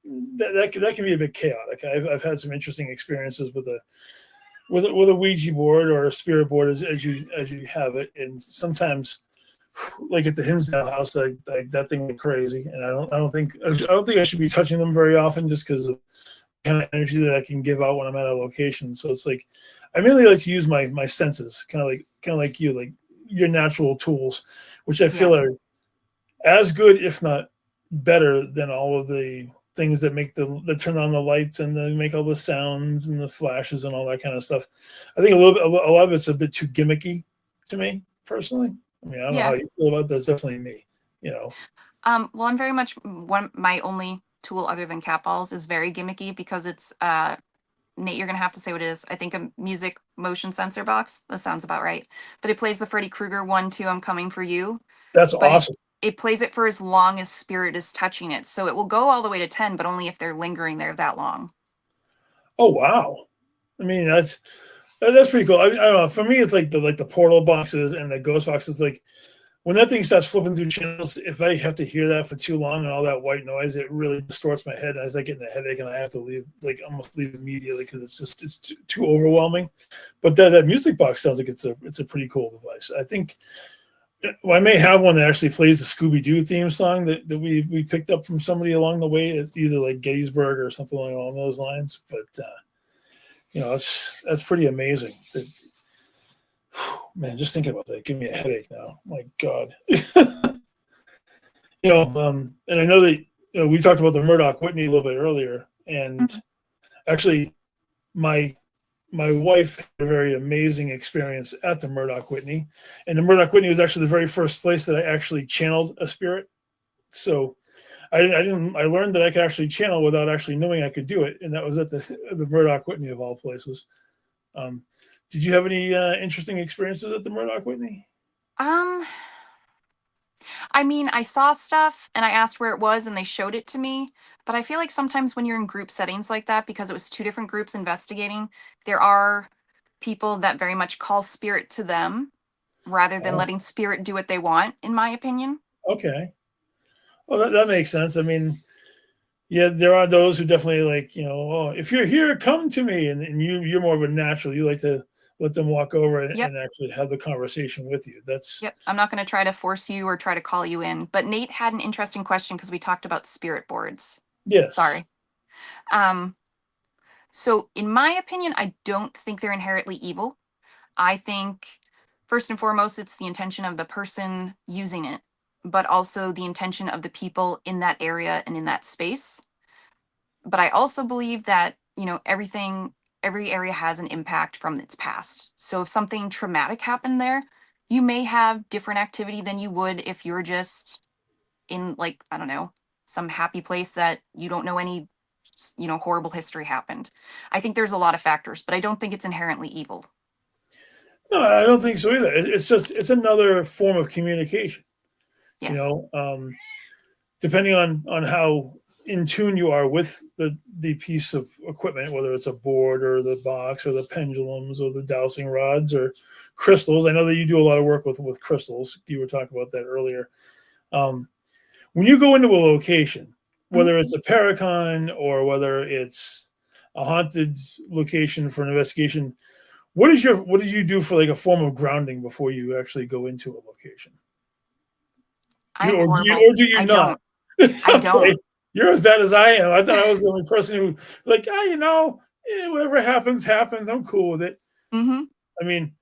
can be a bit chaotic. I've had some interesting experiences with a Ouija board or a spirit board as you have it, and sometimes like at the Hinsdale house, like that thing went crazy, and I don't think I should be touching them very often just because of the kind of energy that I can give out when I'm at a location. So it's like I mainly like to use my senses, kind of like you, like your natural tools, which I Yeah. feel are as good, if not better, than all of the things that turn on the lights and they make all the sounds and the flashes and all that kind of stuff. I think a lot of it's a bit too gimmicky to me personally. I mean, I don't know how Yeah. you feel about that. It's definitely me, you know. Well, I'm very much one. My only tool other than cat balls is very gimmicky because it's Nate. You're gonna have to say what it is. I think a music motion sensor box. That sounds about right. But it plays the Freddy Krueger one, two. I'm coming for you. That's But awesome. it plays it for as long as spirit is touching it. So it will go all the way to 10, but only if they're lingering there that long. Oh wow. I mean, that's pretty cool. I don't know. For me, it's like the portal boxes and the ghost boxes. Like when that thing starts flipping through channels, if I have to hear that for too long and all that white noise, it really distorts my head. As I get a headache and I have to leave, like almost leave immediately because it's too overwhelming. But that music box sounds like it's a pretty cool device. I think I may have one that actually plays the Scooby Doo theme song that we picked up from somebody along the way at either like Gettysburg or something along those lines. But that's pretty amazing. Man, just thinking about that, give me a headache now. My God. And I know that we talked about the Murdoch Whitney a little bit earlier, and Mhm. actually, my my wife had a very amazing experience at the Murdoch Whitney, and the Murdoch Whitney was actually the very first place that I actually channeled a spirit. So I learned that I could actually channel without actually knowing I could do it, and that was at the Murdoch Whitney of all places. Um, did you have any interesting experiences at the Murdoch Whitney? Um, I mean, I saw stuff and I asked where it was and they showed it to me. But I feel like sometimes when you're in group settings like that, because it was two different groups investigating, there are people that very much call spirit to them rather than Oh, letting spirit do what they want, in my opinion. okay. Well, that makes sense. I mean, yeah, there are those who definitely like, oh, if you're here, come to me, and you're more of a natural. You like to let them walk over Yep. and actually have the conversation with you. That's Yep. I'm not going to try to force you or try to call you in. But Nate had an interesting question because we talked about spirit boards. yes. Sorry. Um, so in my opinion, I don't think they're inherently evil. I think first and foremost, it's the intention of the person using it, but also the intention of the people in that area and in that space. But I also believe that, every area has an impact from its past. So if something traumatic happened there, you may have different activity than you would if you're just in, like, I don't know, some happy place that you don't know any, horrible history happened. I think there's a lot of factors, but I don't think it's inherently evil. No, I don't think so either. It's another form of communication. You Yes. know, depending on how in tune you are with the piece of equipment, whether it's a board or the box or the pendulums or the dowsing rods or crystals. I know that you do a lot of work with crystals. You were talking about that earlier. Um, when you go into a location, Mhm. whether it's a paracon or whether it's a haunted location for an investigation, what did you do for like a form of grounding before you actually go into a location? I'm Or horrible. do you I not? don't. I Okay, don't. you're as bad as I am. I thought I was the only person who like, whatever happens, happens. I'm cool with it. Mhm. I mean,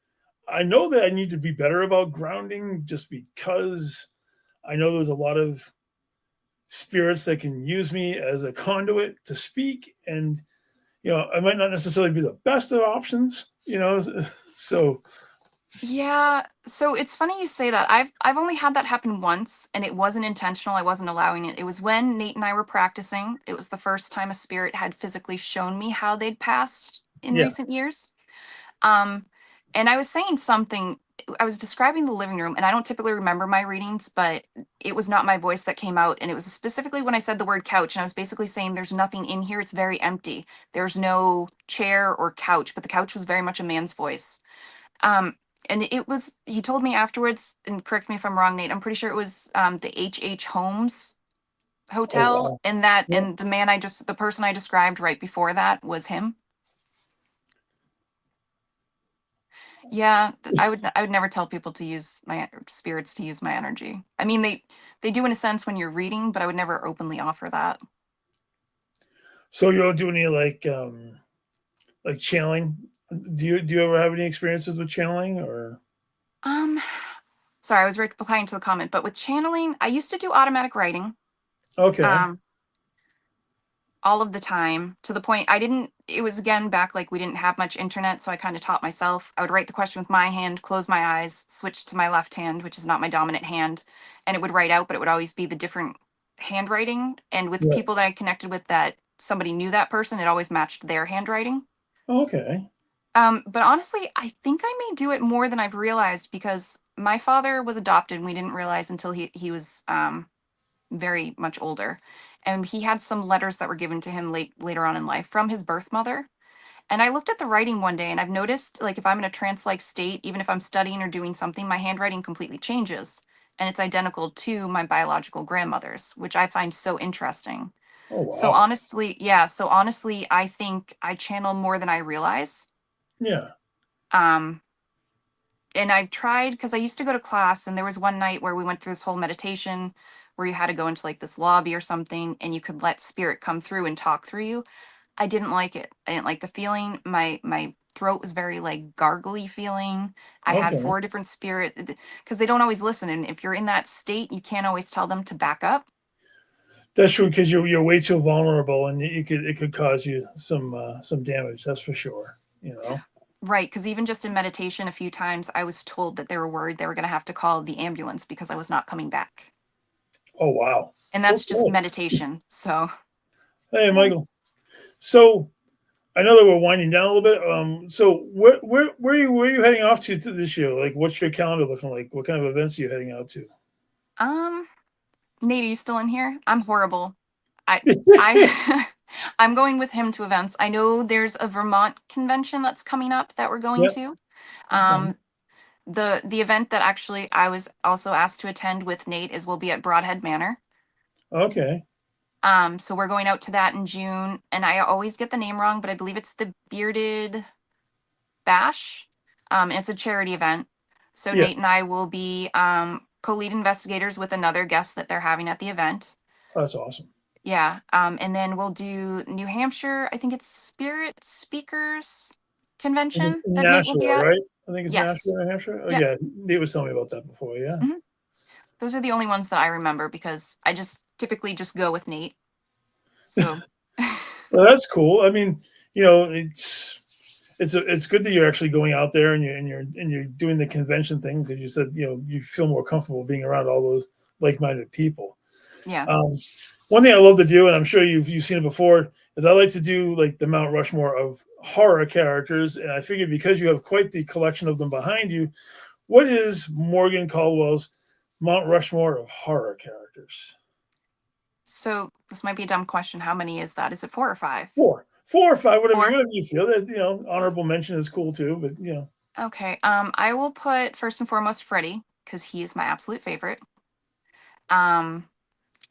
I know that I need to be better about grounding, just because I know there's a lot of spirits that can use me as a conduit to speak, and I might not necessarily be the best of options. So Yeah, so it's funny you say that. I've only had that happen once, and it wasn't intentional. I wasn't allowing it. It was when Nate and I were practicing. It was the first time a spirit had physically shown me how they'd passed in yeah, recent years. Um, and I was saying something, I was describing the living room, and I don't typically remember my readings, but it was not my voice that came out. And it was specifically when I said the word couch, and I was basically saying there's nothing in here. It's very empty. There's no chair or couch, but the couch was very much a man's voice. Um, and he told me afterwards, and correct me if I'm wrong, Nate, I'm pretty sure it was the H Holmes oh Hotel, wow, and yeah. the person I described right before that was him. Yeah, I would never tell people to use my spirits to use my energy. I mean, they do in a sense when you're reading, but I would never openly offer that. So you don't do any like channeling? Do you ever have any experiences with channeling or? Um, Sorry, I was replying to the comment, but with channeling, I used to do automatic writing. Okay, Um, all of the time, to the point I didn't it was again back like we didn't have much internet, so I kind of taught myself. I would write the question with my hand, close my eyes, switch to my left hand, which is not my dominant hand, and it would write out, but it would always be the different handwriting. And with yeah, people that I connected with that somebody knew that person, it always matched their handwriting. okay, But honestly, I think I may do it more than I've realized, because my father was adopted and we didn't realize until he was very much older, and he had some letters that were given to him later on in life from his birth mother. And I looked at the writing one day, and I've noticed, like, if I'm in a trance like state, even if I'm studying or doing something, my handwriting completely changes, and it's identical to my biological grandmother's, which I find so interesting. oh So wow, honestly, yeah, so honestly, I think I channel more than I realize. yeah, um and I've tried, because I used to go to class, and there was one night where we went through this whole meditation where you had to go into like this lobby or something, and you could let spirit come through and talk through you. I didn't like it. I didn't like the feeling. My throat was very like gargly feeling. I had okay. four different spirit, because they don't always listen, and if you're in that state, you can't always tell them to back up. That's true, because you're way too vulnerable, and it could cause you some damage. That's for sure. Right, because even just in meditation, a few times I was told that they were worried they were going to have to call the ambulance because I was not coming back. Oh wow. And that's just Okay. meditation. So, Hey, yeah. Michael. So I know that we're winding down a little bit. So where are you heading off to this year? Like, what's your calendar looking like? What kind of events are you heading out to? Um, Nate, are you still in here? I'm horrible. I I'm going with him to events. I know there's a Vermont convention that's coming up that we're going Yep. to. Okay. Um, the event that actually I was also asked to attend with Nate is will be at Broadhead Manor. Okay. So we're going out to that in June, and I always get the name wrong, but I believe it's the Bearded Bash. And it's a charity event. So Yeah. Nate and I will be co-lead investigators with another guest that they're having at the event. That's awesome. Yeah. And then we'll do New Hampshire. I think it's Spirit Speakers It's Convention that Nate will be Nashua, at. right? I think it's Yes. Nashua, New Hampshire. Oh Yep. yeah, Nate was telling me about that before. Yeah. Mhm. Those are the only ones that I remember, because I just typically just go with Nate. So Well, that's cool. I mean, it's good that you're actually going out there, and you're doing the convention thing, because you said you feel more comfortable being around all those like-minded people. yeah. Um, One thing I love to do, and I'm sure you've seen it before, is I like to do like the Mount Rushmore of horror characters, and I figured because you have quite the collection of them behind you, what is Morgan Caldwell's Mount Rushmore of horror characters? So this might be a dumb question. How many is that? Is it 4 or 5? Four or five, whatever, 4? whatever you feel. That honorable mention is cool too, but Okay. I will put first and foremost Freddy, because he is my absolute favorite. Um,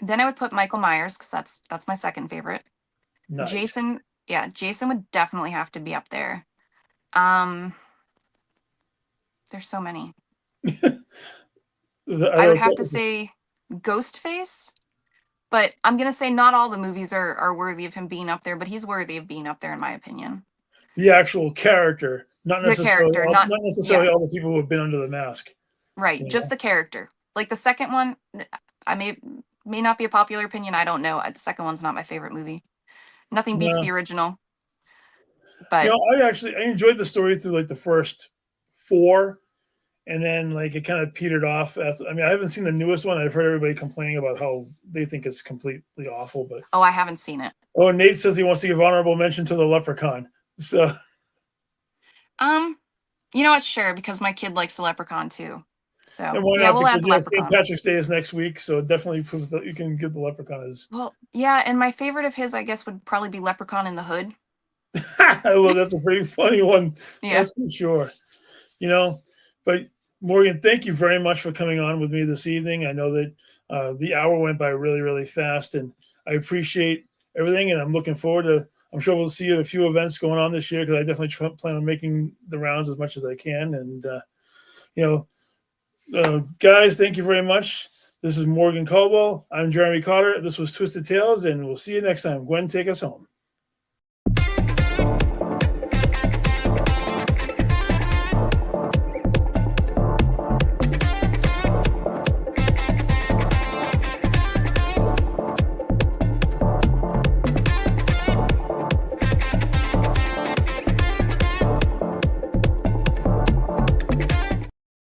then I would put Michael Myers, because that's my second favorite. nice. Jason, yeah, Jason would definitely have to be up there. Um, there's so many. I I know would have to say Ghostface, but I'm gonna say not all the movies are worthy of him being up there, but he's worthy of being up there in my opinion. the actual character, not The necessarily character, not not necessarily yeah, all the people who have been under the mask. right. You know? Just the character. Like the second one, I may not be a popular opinion. I don't know. The second one's not my favorite movie. Nothing beats Yeah. the original, You but know, I enjoyed the story through like the first 4, and then like it kind of petered off. After, I mean, I haven't seen the newest one. I've heard everybody complaining about how they think it's completely awful. But oh, I haven't seen it. oh, Nate says he wants to give honorable mention to the Leprechaun. So You know what? Sure, because my kid likes the Leprechaun too. So and why yeah, not? we'll add Because the yeah, St. Leprechaun. Patrick's Day is next week, so it definitely proves that you can give the Leprechaun as Well, yeah, and my favorite of his, I guess, would probably be Leprechaun in the Hood. well, that's a pretty funny one. Yeah. That's for sure. You know, but Morgan, thank you very much for coming on with me this evening. I know that the hour went by really, really fast, and I appreciate everything. And I'm looking forward to. I'm sure we'll see you at a few events going on this year because I definitely plan on making the rounds as much as I can. And you know, guys, thank you very much. This is Morgan Caldwell. I'm Jeremy Cotter. This was Twisted Tales, and we'll see you next time. Gwen, take us home.